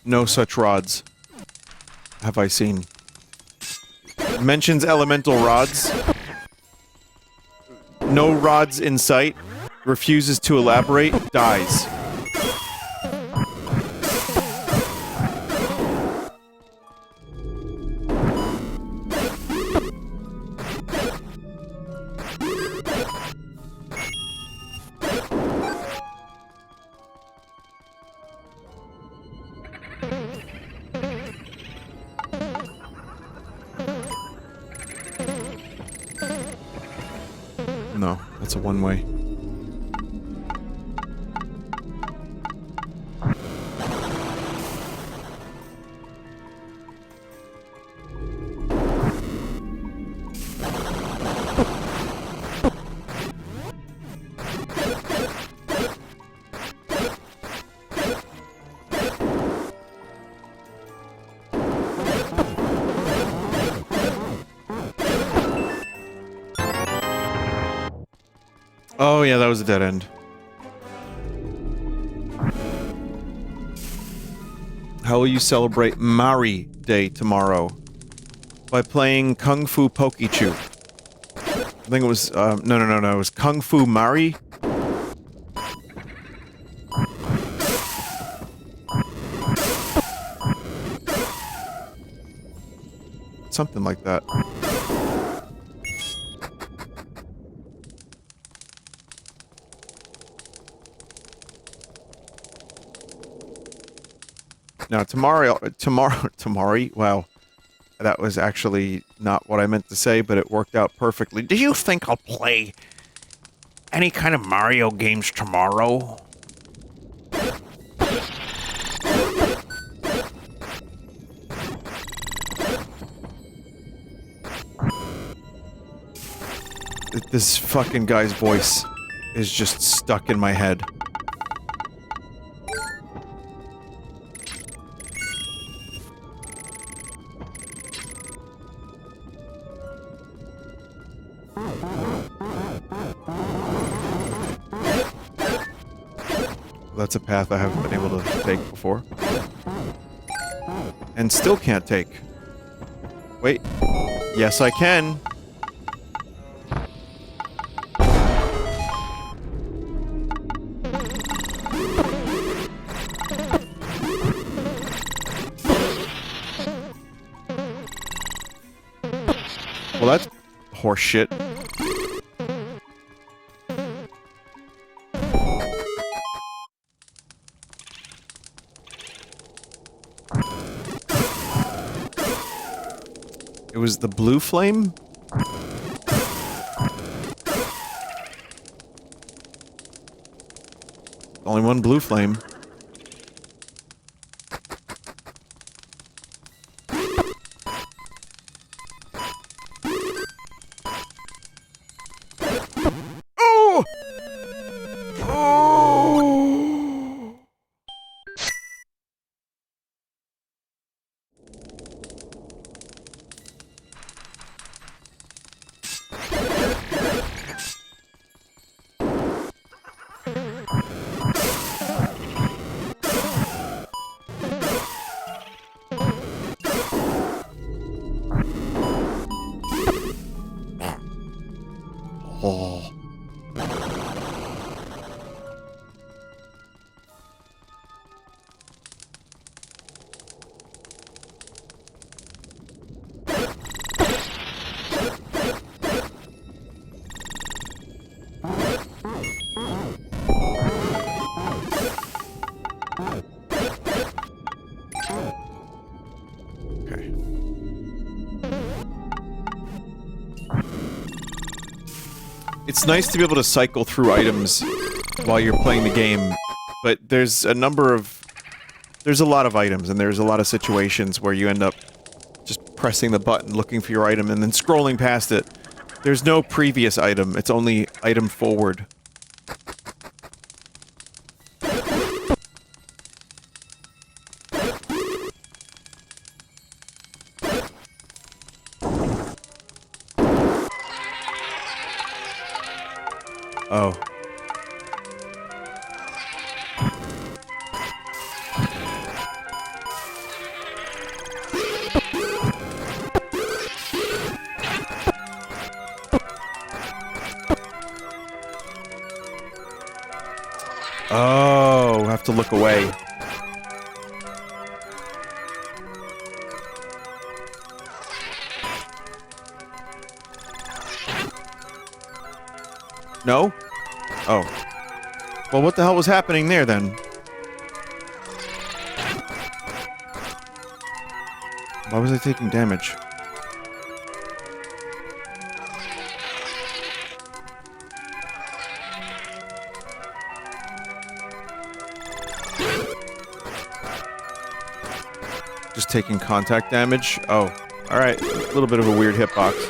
No such rods have I seen. Mentions elemental rods. No rods in sight. Refuses to elaborate. Dies. No, that's a one-way. Oh yeah, that was a dead end. How will you celebrate Mari Day tomorrow? By playing Kung Fu Pokichu. I think it was, no, it was Kung Fu Mari? Something like that. Now, tomorrow, wow. That was actually not what I meant to say, but it worked out perfectly. Do you think I'll play any kind of Mario games tomorrow? This fucking guy's voice is just stuck in my head. That's a path I haven't been able to take before. And still can't take. Wait. Yes, I can. Well, that's horseshit. It was the blue flame? Only one blue flame. Oh! Oh! Oh. Okay. It's nice to be able to cycle through items while you're playing the game, but there's a lot of items, and there's a lot of situations where you end up just pressing the button, looking for your item, and then scrolling past it, There's no previous item, it's only item forward. Oh. Oh, have to look away. No? Oh. Well, what the hell was happening there, then? Why was I taking damage? Just taking contact damage? Oh. Alright. A little bit of a weird hitbox.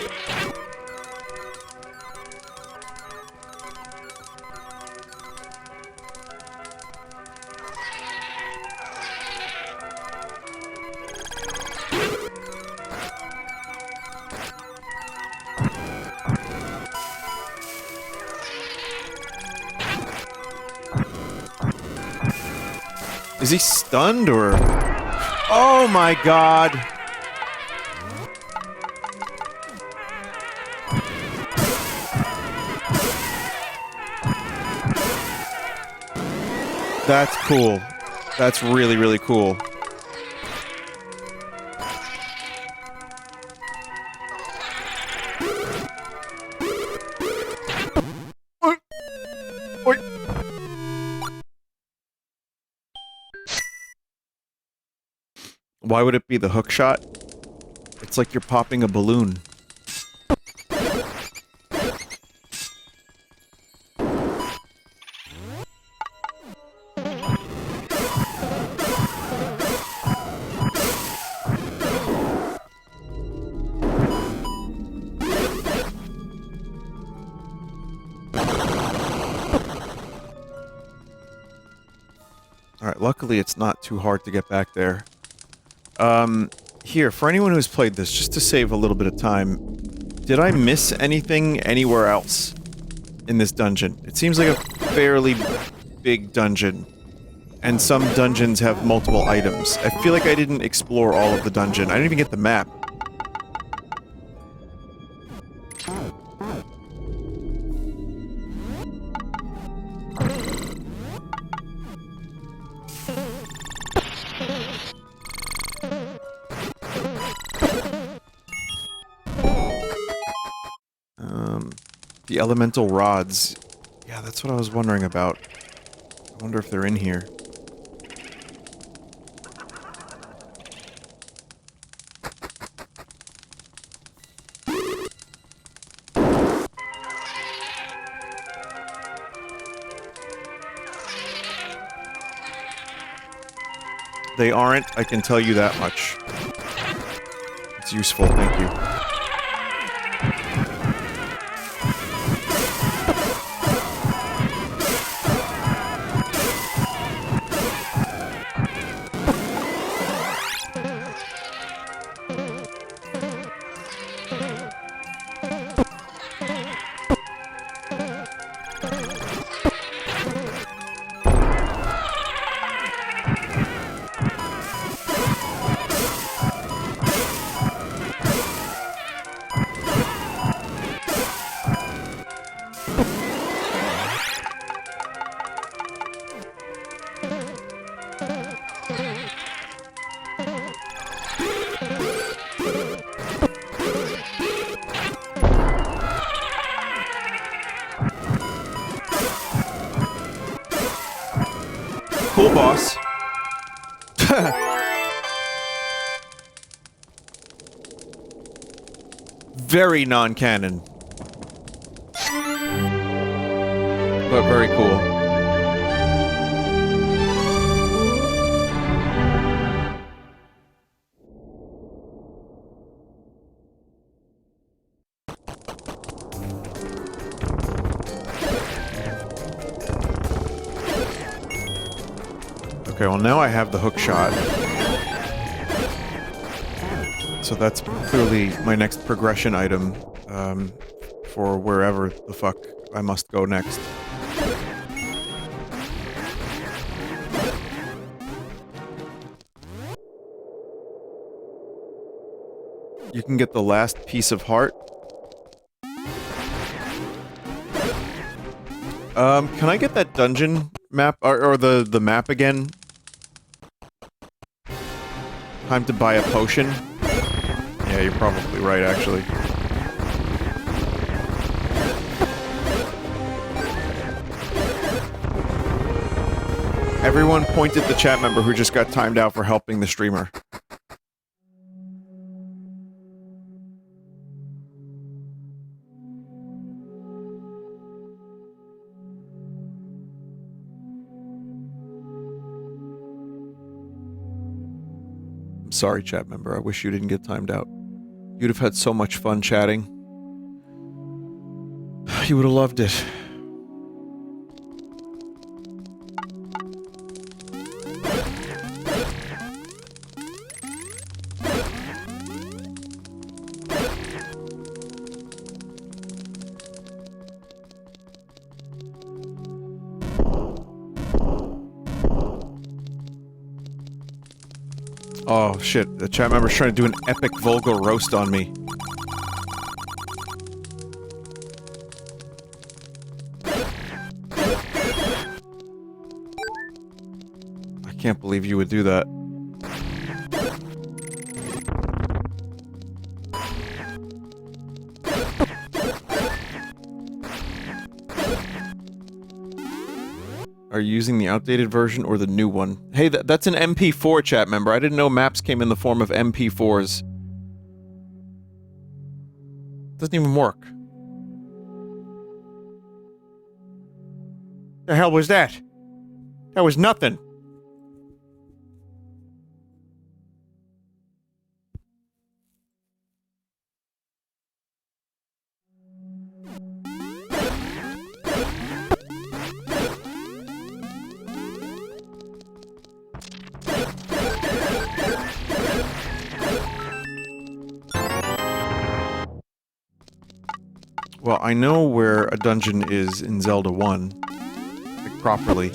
Is he stunned, or...? Oh my god! That's cool. That's really, really cool. Why would it be the hook shot? It's like you're popping a balloon. Alright, luckily it's not too hard to get back there. Here, for anyone who's played this, just to save a little bit of time, did I miss anything anywhere else in this dungeon? It seems like a fairly big dungeon, and some dungeons have multiple items. I feel like I didn't explore all of the dungeon. I didn't even get the map. The elemental rods. Yeah, that's what I was wondering about. I wonder if they're in here. They aren't, I can tell you that much. It's useful, thank you. Cool, boss. Very non-canon. But very cool. Okay, well now I have the hook shot. So that's clearly my next progression item, for wherever the fuck I must go next. You can get the last piece of heart. Can I get that dungeon map, or the map again? Time to buy a potion? Yeah, you're probably right, actually. Everyone point at the chat member who just got timed out for helping the streamer. I'm sorry, chat member. I wish you didn't get timed out. You'd have had so much fun chatting. You would have loved it. Oh shit, the chat member's trying to do an epic vulgar roast on me. I can't believe you would do that. Are you using the outdated version or the new one? Hey, that's an MP4 chat member. I didn't know maps came in the form of MP4s. Doesn't even work. The hell was that? That was nothing. Well, I know where a dungeon is in Zelda 1. Like, properly.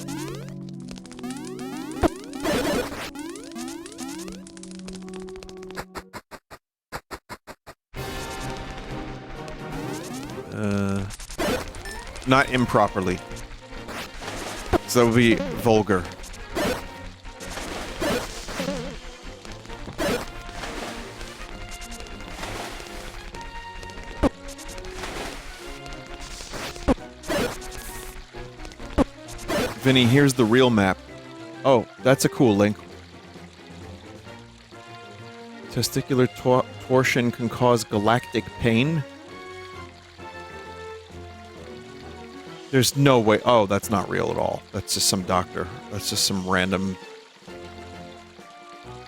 Not improperly. So that would be vulgar. Vinny, here's the real map. Oh, that's a cool link. Testicular torsion can cause galactic pain? There's no way. Oh, that's not real at all. That's just some doctor. That's just some random...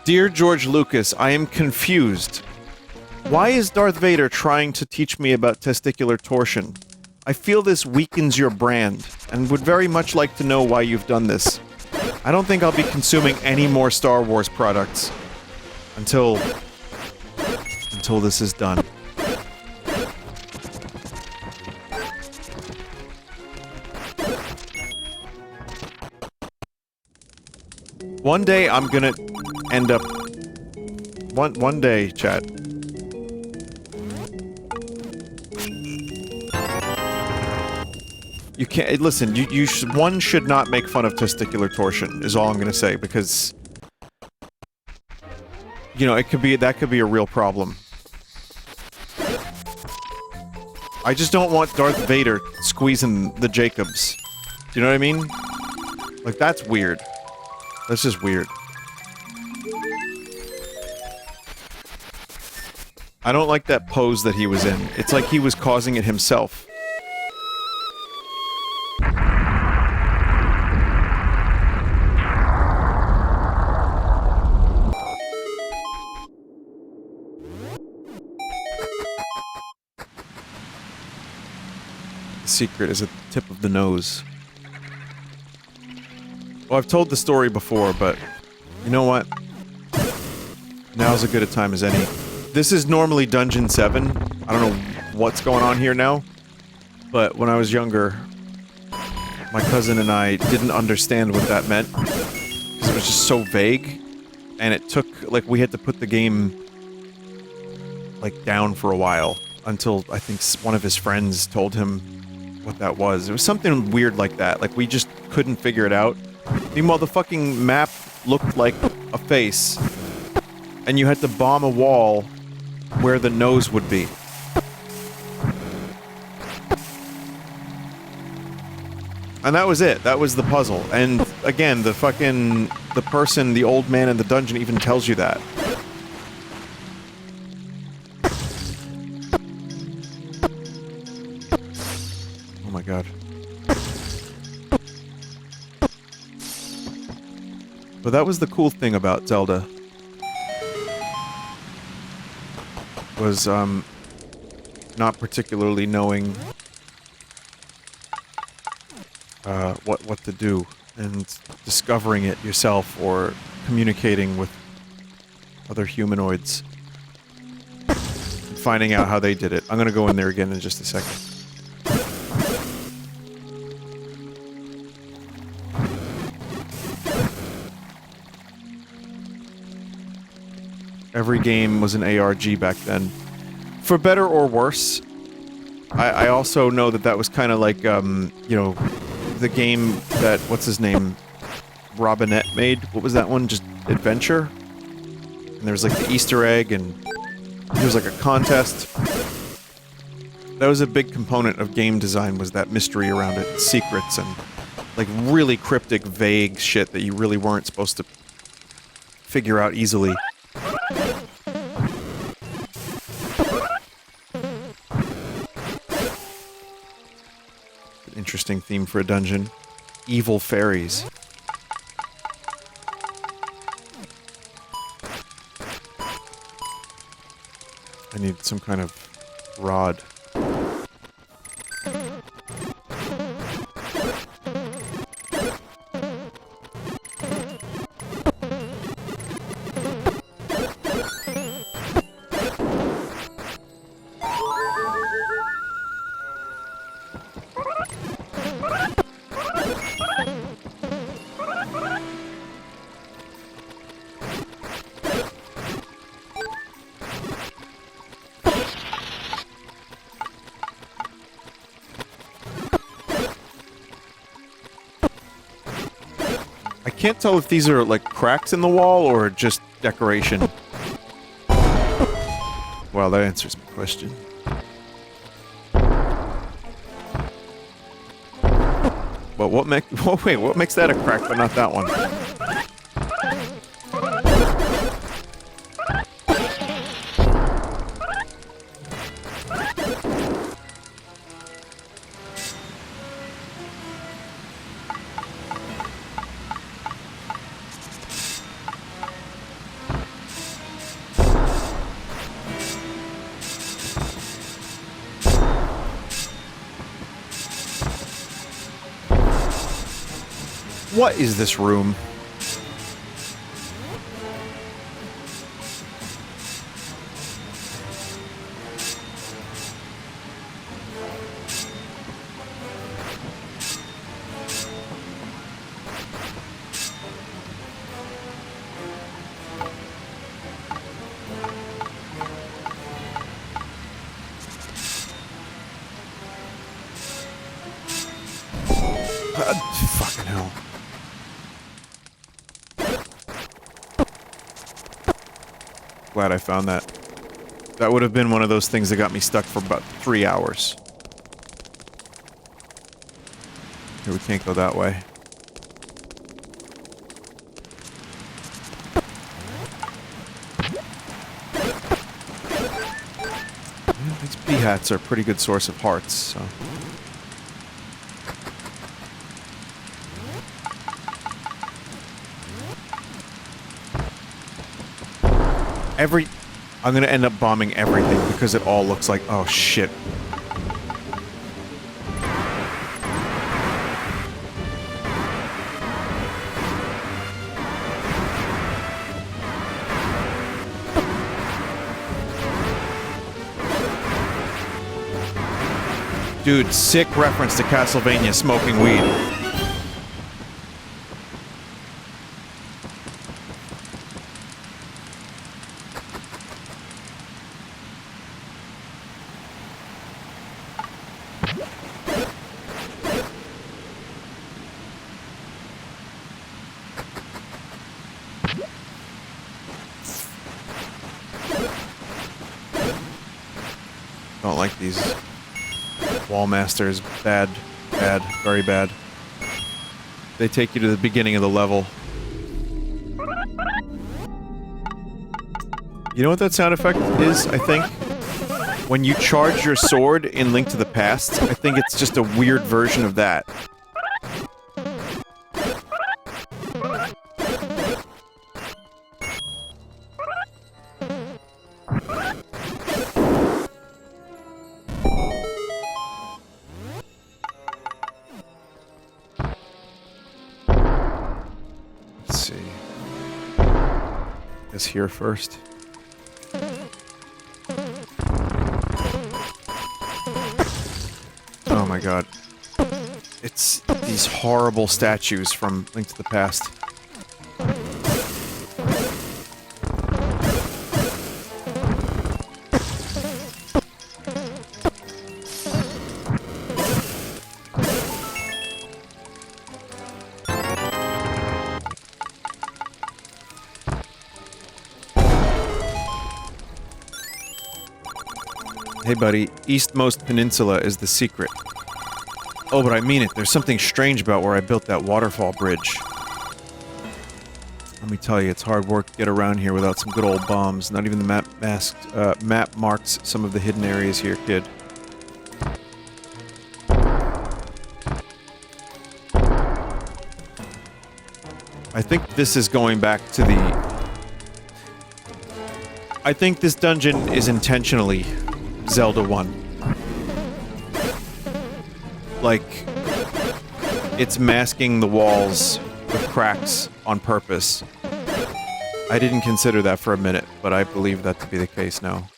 Dear George Lucas, I am confused. Why is Darth Vader trying to teach me about testicular torsion? I feel this weakens your brand, and would very much like to know why you've done this. I don't think I'll be consuming any more Star Wars products until this is done. One day I'm gonna end up... One day, chat. You can't... Listen, one should not make fun of testicular torsion, is all I'm gonna say, because... You know, that could be a real problem. I just don't want Darth Vader squeezing the Jacobs. Do you know what I mean? Like, that's weird. That's just weird. I don't like that pose that he was in. It's like he was causing it himself. The secret is at the tip of the nose. Well, I've told the story before, but you know what? Now's as good a time as any. This is normally Dungeon 7. I don't know what's going on here now, but when I was younger, my cousin and I didn't understand what that meant, because it was just so vague, and it took, like, we had to put the game, like, down for a while, until I think one of his friends told him what that was. It was something weird like that, like, we just couldn't figure it out. Meanwhile, the fucking map looked like a face, and you had to bomb a wall where the nose would be. And that was it. That was the puzzle. And again, the person, the old man in the dungeon even tells you that. Oh my god. But that was the cool thing about Zelda. Was, not particularly knowing what to do, and discovering it yourself, or communicating with other humanoids, and finding out how they did it. I'm gonna go in there again in just a second. Every game was an ARG back then. For better or worse. I also know that that was kind of like, you know, the game that, what's his name, Robinette made. What was that one? Just Adventure? And there was like the Easter egg, and there was like a contest. That was a big component of game design, was that mystery around it, secrets, and like really cryptic, vague shit that you really weren't supposed to figure out easily. Interesting theme for a dungeon. Evil fairies. I need some kind of rod. I can't tell if these are like cracks in the wall or just decoration. Well, that answers my question. But what makes that a crack but not that one? What is this room? Fucking hell. Glad I found that. That would have been one of those things that got me stuck for about 3 hours. Okay, we can't go that way. Yeah, these bee hats are a pretty good source of hearts, so... I'm gonna end up bombing everything because it all looks like, oh shit. Dude, sick reference to Castlevania smoking weed. Don't like these wall masters. Bad, bad, very bad. They take you to the beginning of the level. You know what that sound effect is, I think? When you charge your sword in Link to the Past, I think it's just a weird version of that. Let's see. Guess here first. Oh my god. It's these horrible statues from Link to the Past. Hey buddy, Eastmost Peninsula is the secret. Oh, but I mean it, there's something strange about where I built that waterfall bridge. Let me tell you, it's hard work to get around here without some good old bombs. Not even the map marks some of the hidden areas here, kid. I think this is going back to the... I think this dungeon is intentionally Zelda 1. Like, it's masking the walls with cracks on purpose. I didn't consider that for a minute, but I believe that to be the case now.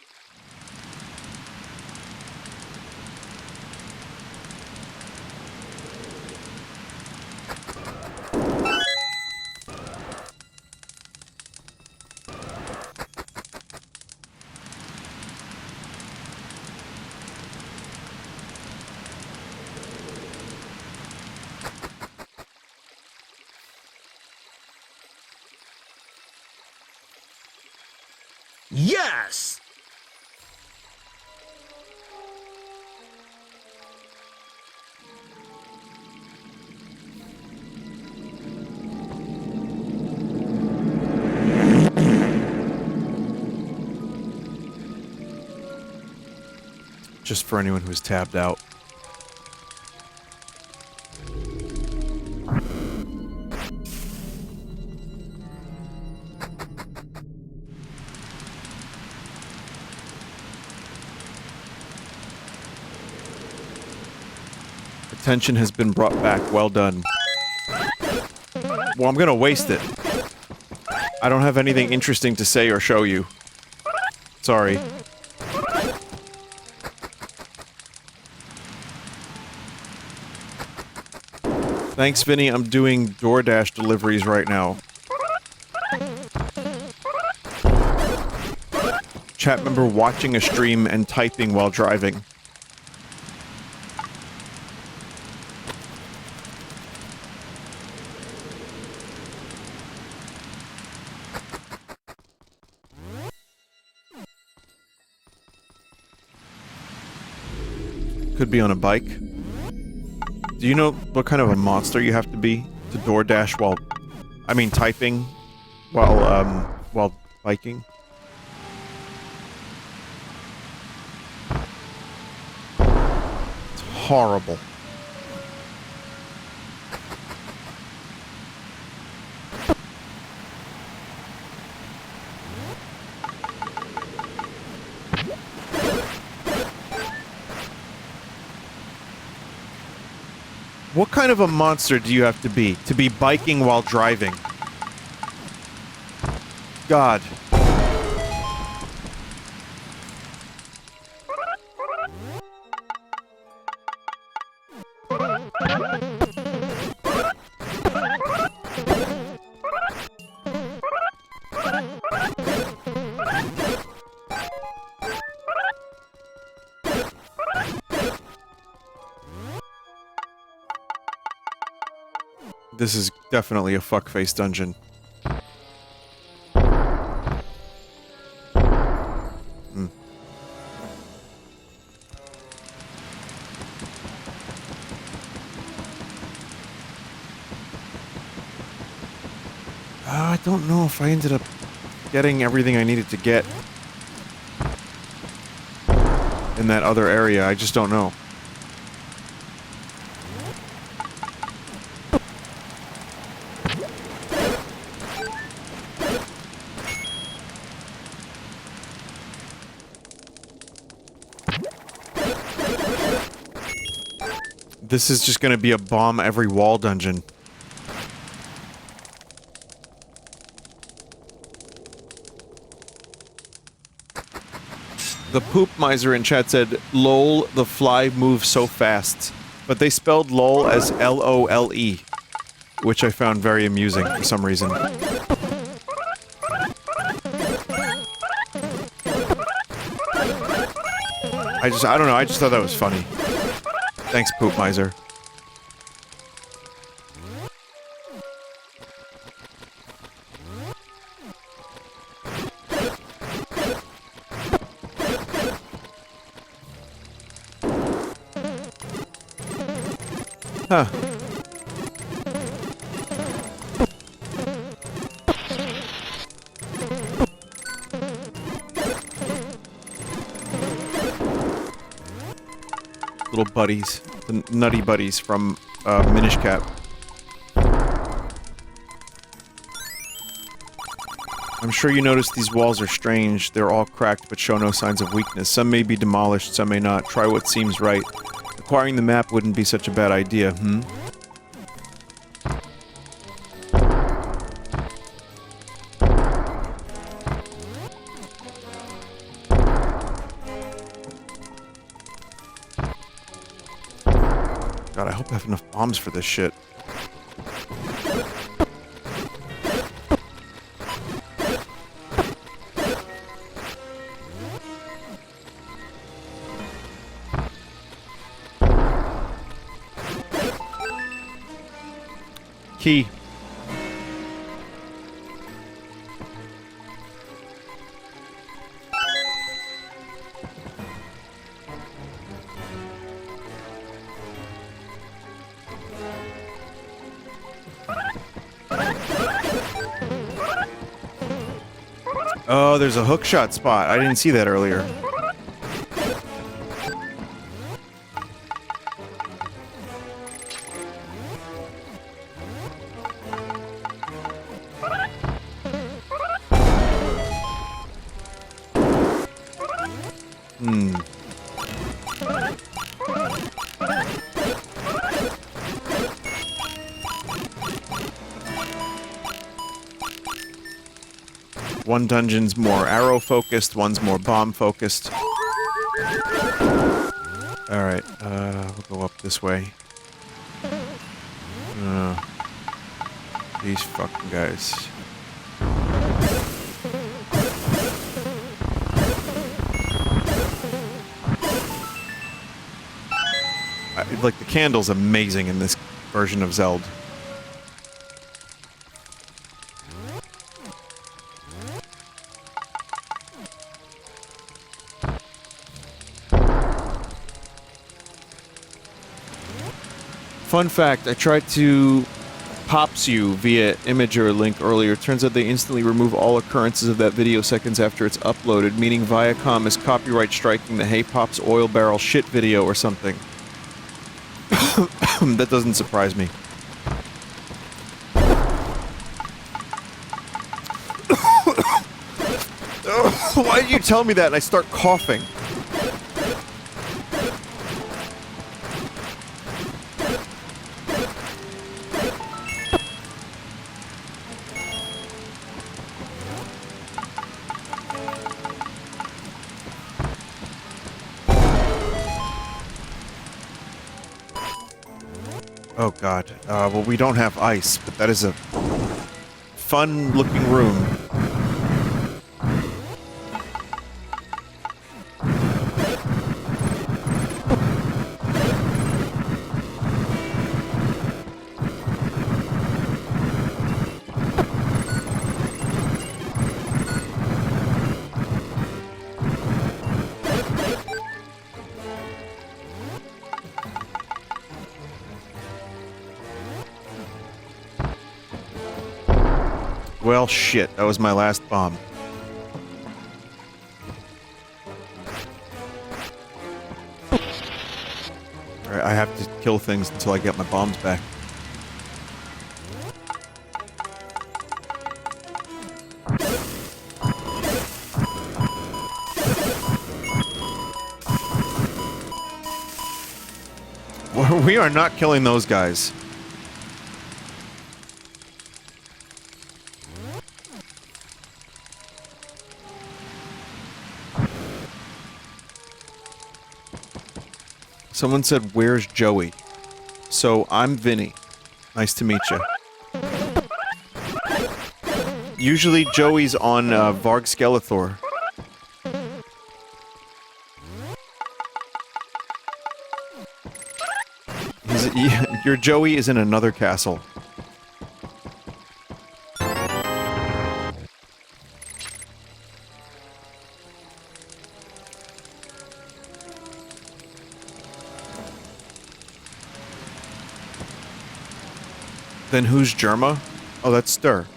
Yes! Just for anyone who's tabbed out. Attention has been brought back. Well done. Well, I'm gonna waste it. I don't have anything interesting to say or show you. Sorry. Thanks, Vinny. I'm doing DoorDash deliveries right now. Chat member watching a stream and typing while driving. Could be on a bike. Do you know what kind of a monster you have to be to DoorDash while... I mean, typing while biking? It's horrible. What kind of a monster do you have to be biking while driving? God. This is definitely a fuckface dungeon. I don't know if I ended up getting everything I needed to get in that other area. I just don't know. This is just gonna be a bomb every wall dungeon. The poop miser in chat said, "Lol, the fly moves so fast." But they spelled lol as L-O-L-E, which I found very amusing for some reason. I don't know, I just thought that was funny. Thanks, poop miser. Huh. Little buddies. The nutty buddies from, Minish Cap. I'm sure you noticed these walls are strange. They're all cracked but show no signs of weakness. Some may be demolished, some may not. Try what seems right. Acquiring the map wouldn't be such a bad idea, God, I hope I have enough bombs for this shit. Key. Oh, there's a hookshot spot. I didn't see that earlier. One dungeon's more arrow-focused, one's more bomb-focused. Alright, we'll go up this way. These fucking guys. Like, the candle's amazing in this version of Zelda. Fun fact, I tried to pops you via Imager link earlier. Turns out they instantly remove all occurrences of that video seconds after it's uploaded, meaning Viacom is copyright striking the Hey Pops oil barrel shit video or something. That doesn't surprise me. Why did you tell me that and I start coughing? Oh god. Well, we don't have ice, but that is a fun-looking room. Well, shit. That was my last bomb. Alright, I have to kill things until I get my bombs back. We are not killing those guys. Someone said, "Where's Joey?" So, I'm Vinny. Nice to meet you. Usually Joey's on Varg Skeletor. Your Joey is in another castle. Then who's Germa? Oh, that's Stir.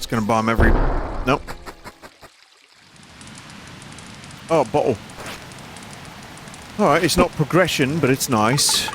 Gonna bomb every... Nope. Oh, bottle. Alright, it's not progression, but it's nice.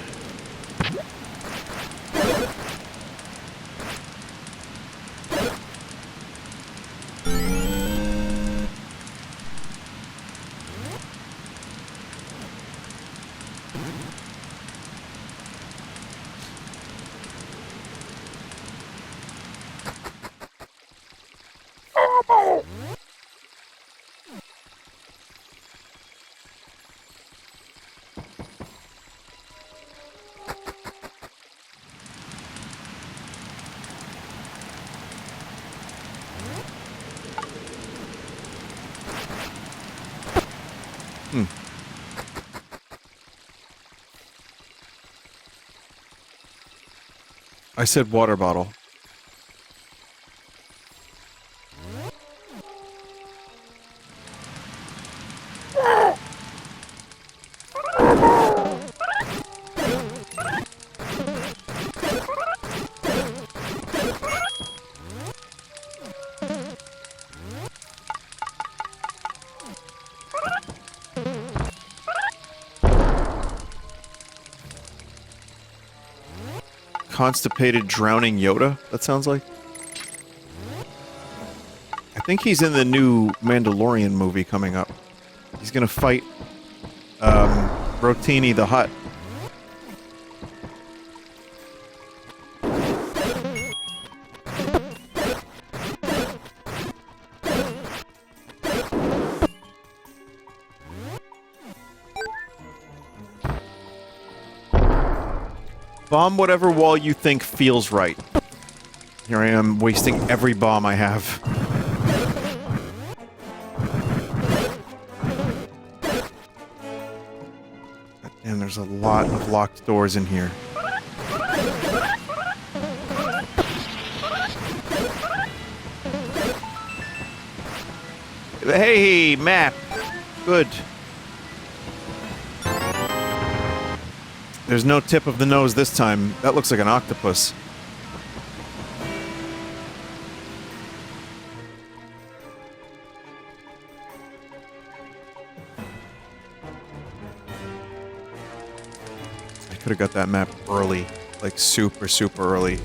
I said water bottle. Constipated drowning Yoda, that sounds like. I think he's in the new Mandalorian movie coming up. He's gonna fight, Rotini the Hutt. Bomb whatever wall you think feels right. Here I am, wasting every bomb I have. And there's a lot of locked doors in here. Hey, map! Good. There's no tip of the nose this time. That looks like an octopus. I could have got that map early. Like super, super early.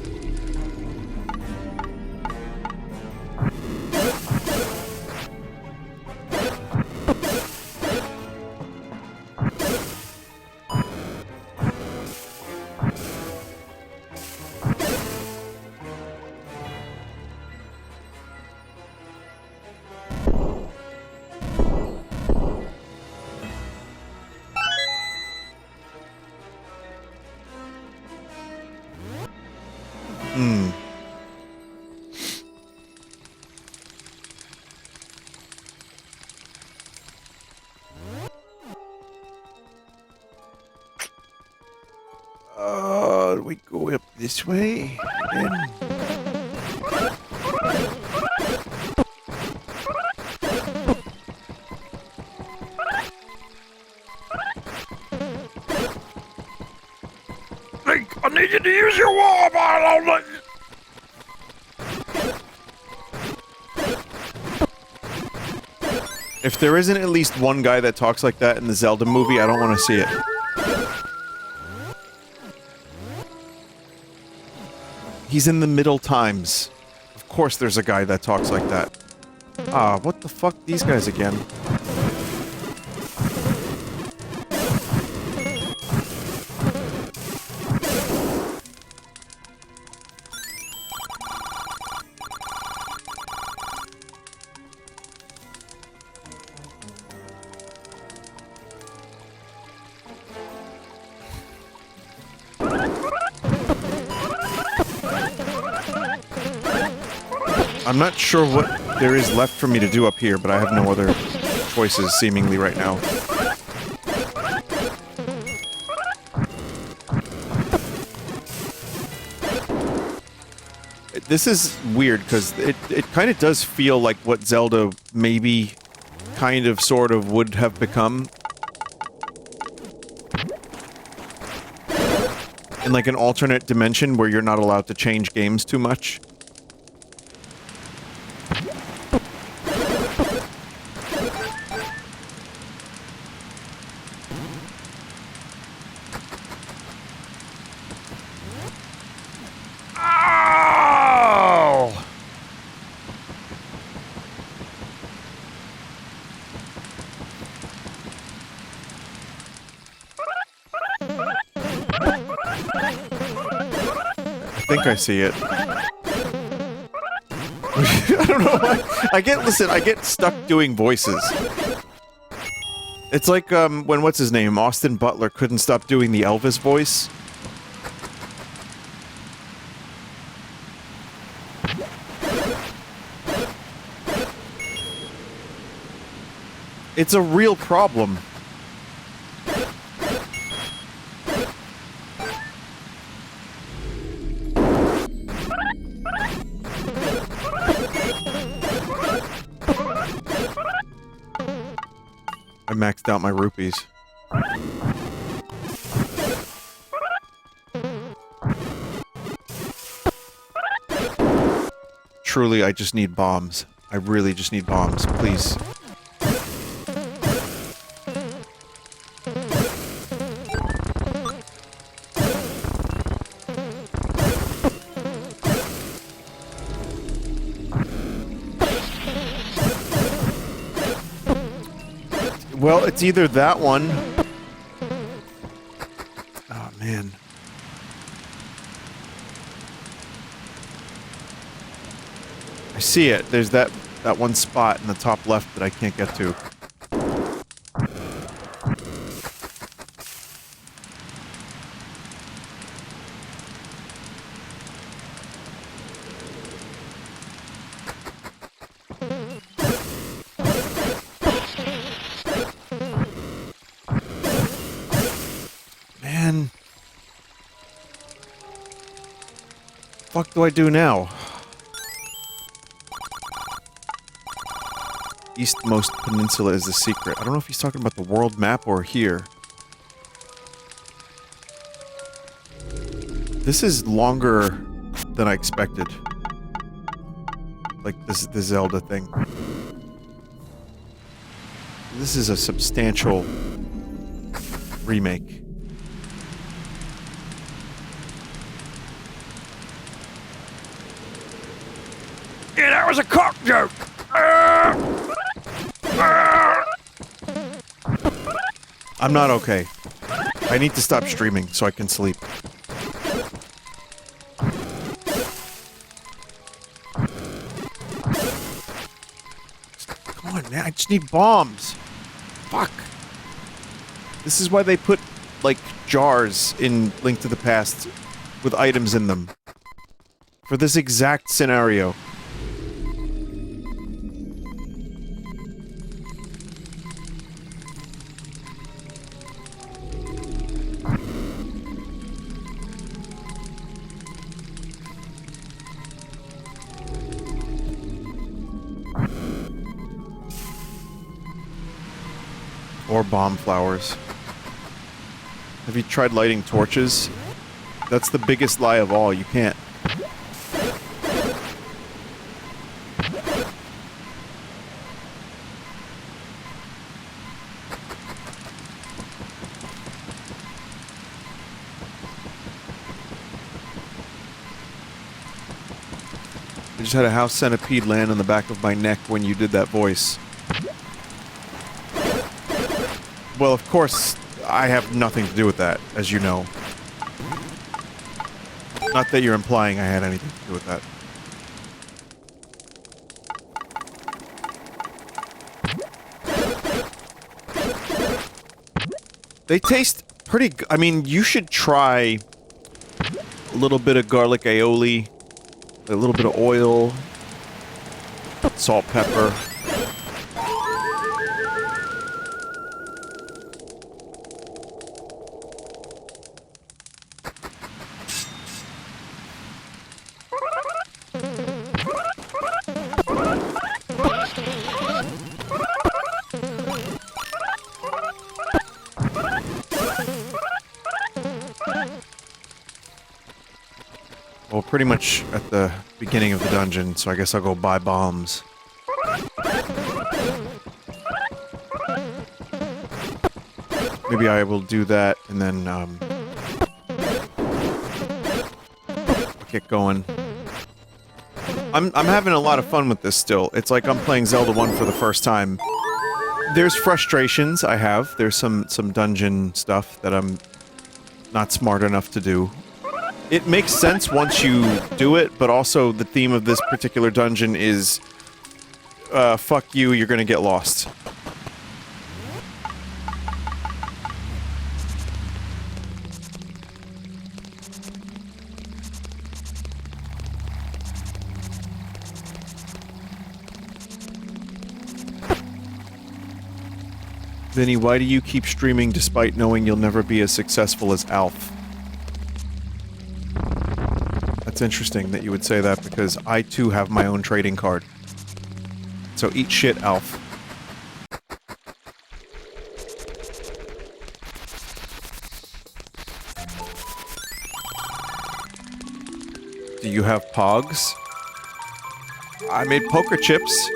This way. In. Link, I need you to use your wall ball. If there isn't at least one guy that talks like that in the Zelda movie, I don't want to see it. He's in the Middle Times. Of course there's a guy that talks like that. Ah, what the fuck? These guys again. I'm not sure what there is left for me to do up here, but I have no other choices, seemingly, right now. This is weird, because it kind of does feel like what Zelda maybe kind of, sort of, would have become. In, like, an alternate dimension where you're not allowed to change games too much. I think I see it. I don't know why. I get stuck doing voices. It's like, when what's his name? Austin Butler couldn't stop doing the Elvis voice. It's a real problem. I maxed out my rupees. Truly, I just need bombs. I really just need bombs, please. Well, it's either that one... Oh, man. I see it. There's that one spot in the top left that I can't get to. Man. What do I do now? Eastmost Peninsula is the secret. I don't know if he's talking about the world map or here. This is longer than I expected. Like, this is the Zelda thing. This is a substantial remake. Yeah, that was a cock joke. I'm not okay. I need to stop streaming so I can sleep. Come on, man. I just need bombs. Fuck. This is why they put, like, jars in Link to the Past with items in them. For this exact scenario. Or bomb flowers. Have you tried lighting torches? That's the biggest lie of all. You can't. I just had a house centipede land on the back of my neck when you did that voice. Well, of course, I have nothing to do with that, as you know. Not that you're implying I had anything to do with that. They taste pretty good. I mean, you should try a little bit of garlic aioli, a little bit of oil, salt, pepper. Well, pretty much at the beginning of the dungeon, so I guess I'll go buy bombs. Maybe I will do that, and then, get going. I'm having a lot of fun with this still. It's like I'm playing Zelda 1 for the first time. There's frustrations I have. There's some dungeon stuff that I'm not smart enough to do. It makes sense once you do it, but also the theme of this particular dungeon is, fuck you, you're gonna get lost. Vinny, why do you keep streaming despite knowing you'll never be as successful as Alf? That's interesting that you would say that, because I too have my own trading card. So eat shit, Alf. Do you have Pogs? I made poker chips.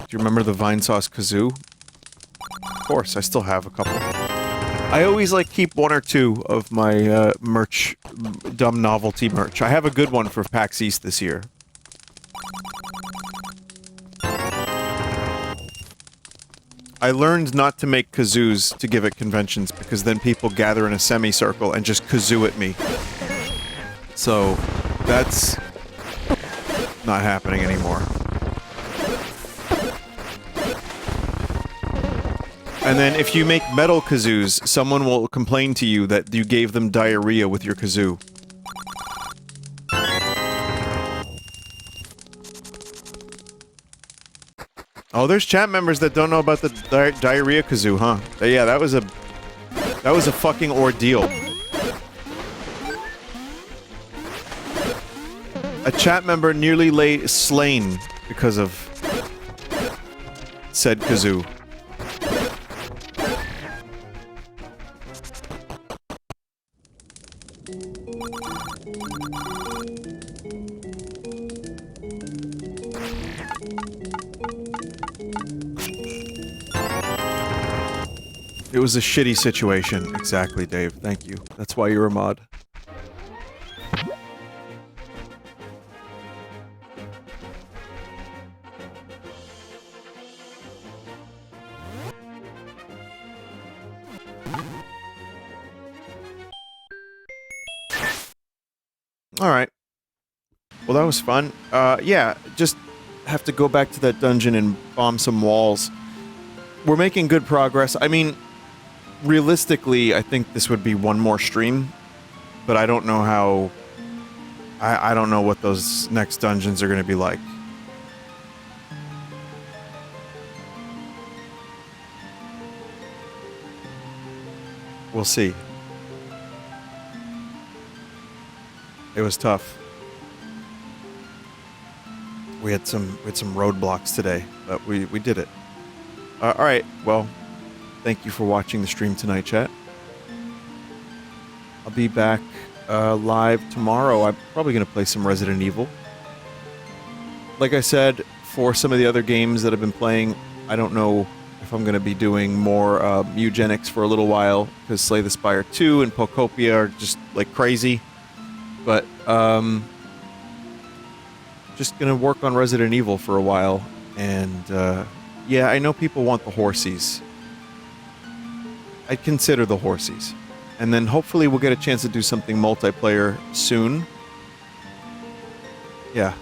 Do you remember the Vinesauce kazoo? Of course, I still have a couple. I always like keep one or two of my merch, dumb novelty merch. I have a good one for PAX East this year. I learned not to make kazoos to give at conventions because then people gather in a semicircle and just kazoo at me. So, that's not happening anymore. And then if you make metal kazoos, someone will complain to you that you gave them diarrhea with your kazoo. Oh, there's chat members that don't know about the diarrhea kazoo, huh? Yeah, that was a fucking ordeal. A chat member nearly lay slain because of said kazoo. It was a shitty situation. Exactly, Dave. Thank you. That's why you're a mod. Alright. Well, that was fun. Yeah, just have to go back to that dungeon and bomb some walls. We're making good progress. I mean, realistically, I think this would be one more stream, but I don't know how I don't know what those next dungeons are going to be like. We'll see. It was tough. We had some roadblocks today, but we did it. All right. Well, thank you for watching the stream tonight, chat. I'll be back live tomorrow. I'm probably going to play some Resident Evil. Like I said, for some of the other games that I've been playing, I don't know if I'm going to be doing more eugenics for a little while, because Slay the Spire 2 and Pocopia are just like crazy. But just going to work on Resident Evil for a while. And yeah, I know people want the horsies. I'd consider the horsies. And then hopefully we'll get a chance to do something multiplayer soon. Yeah.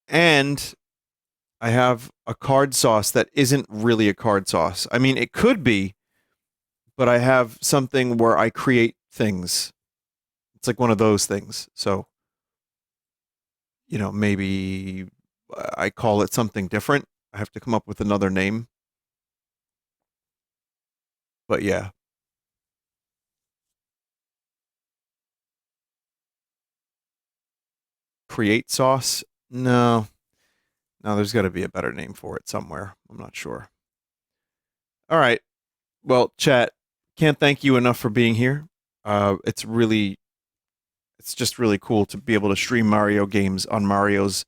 And I have a card sauce that isn't really a card sauce. I mean, it could be, but I have something where I create things. It's like one of those things. So, you know, maybe I call it something different. I have to come up with another name. But yeah. Create sauce? No. No, there's got to be a better name for it somewhere. I'm not sure. All right. Well, chat, can't thank you enough for being here. It's just really cool to be able to stream Mario games on Mario's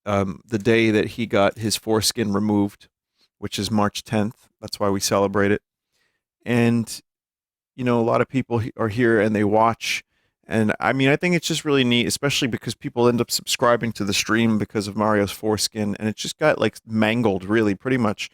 the day that he got his foreskin removed, which is March 10th. That's why we celebrate it. And, you know, a lot of people are here and they watch. And I mean, I think it's just really neat, especially because people end up subscribing to the stream because of Mario's foreskin. And it just got like mangled, really, pretty much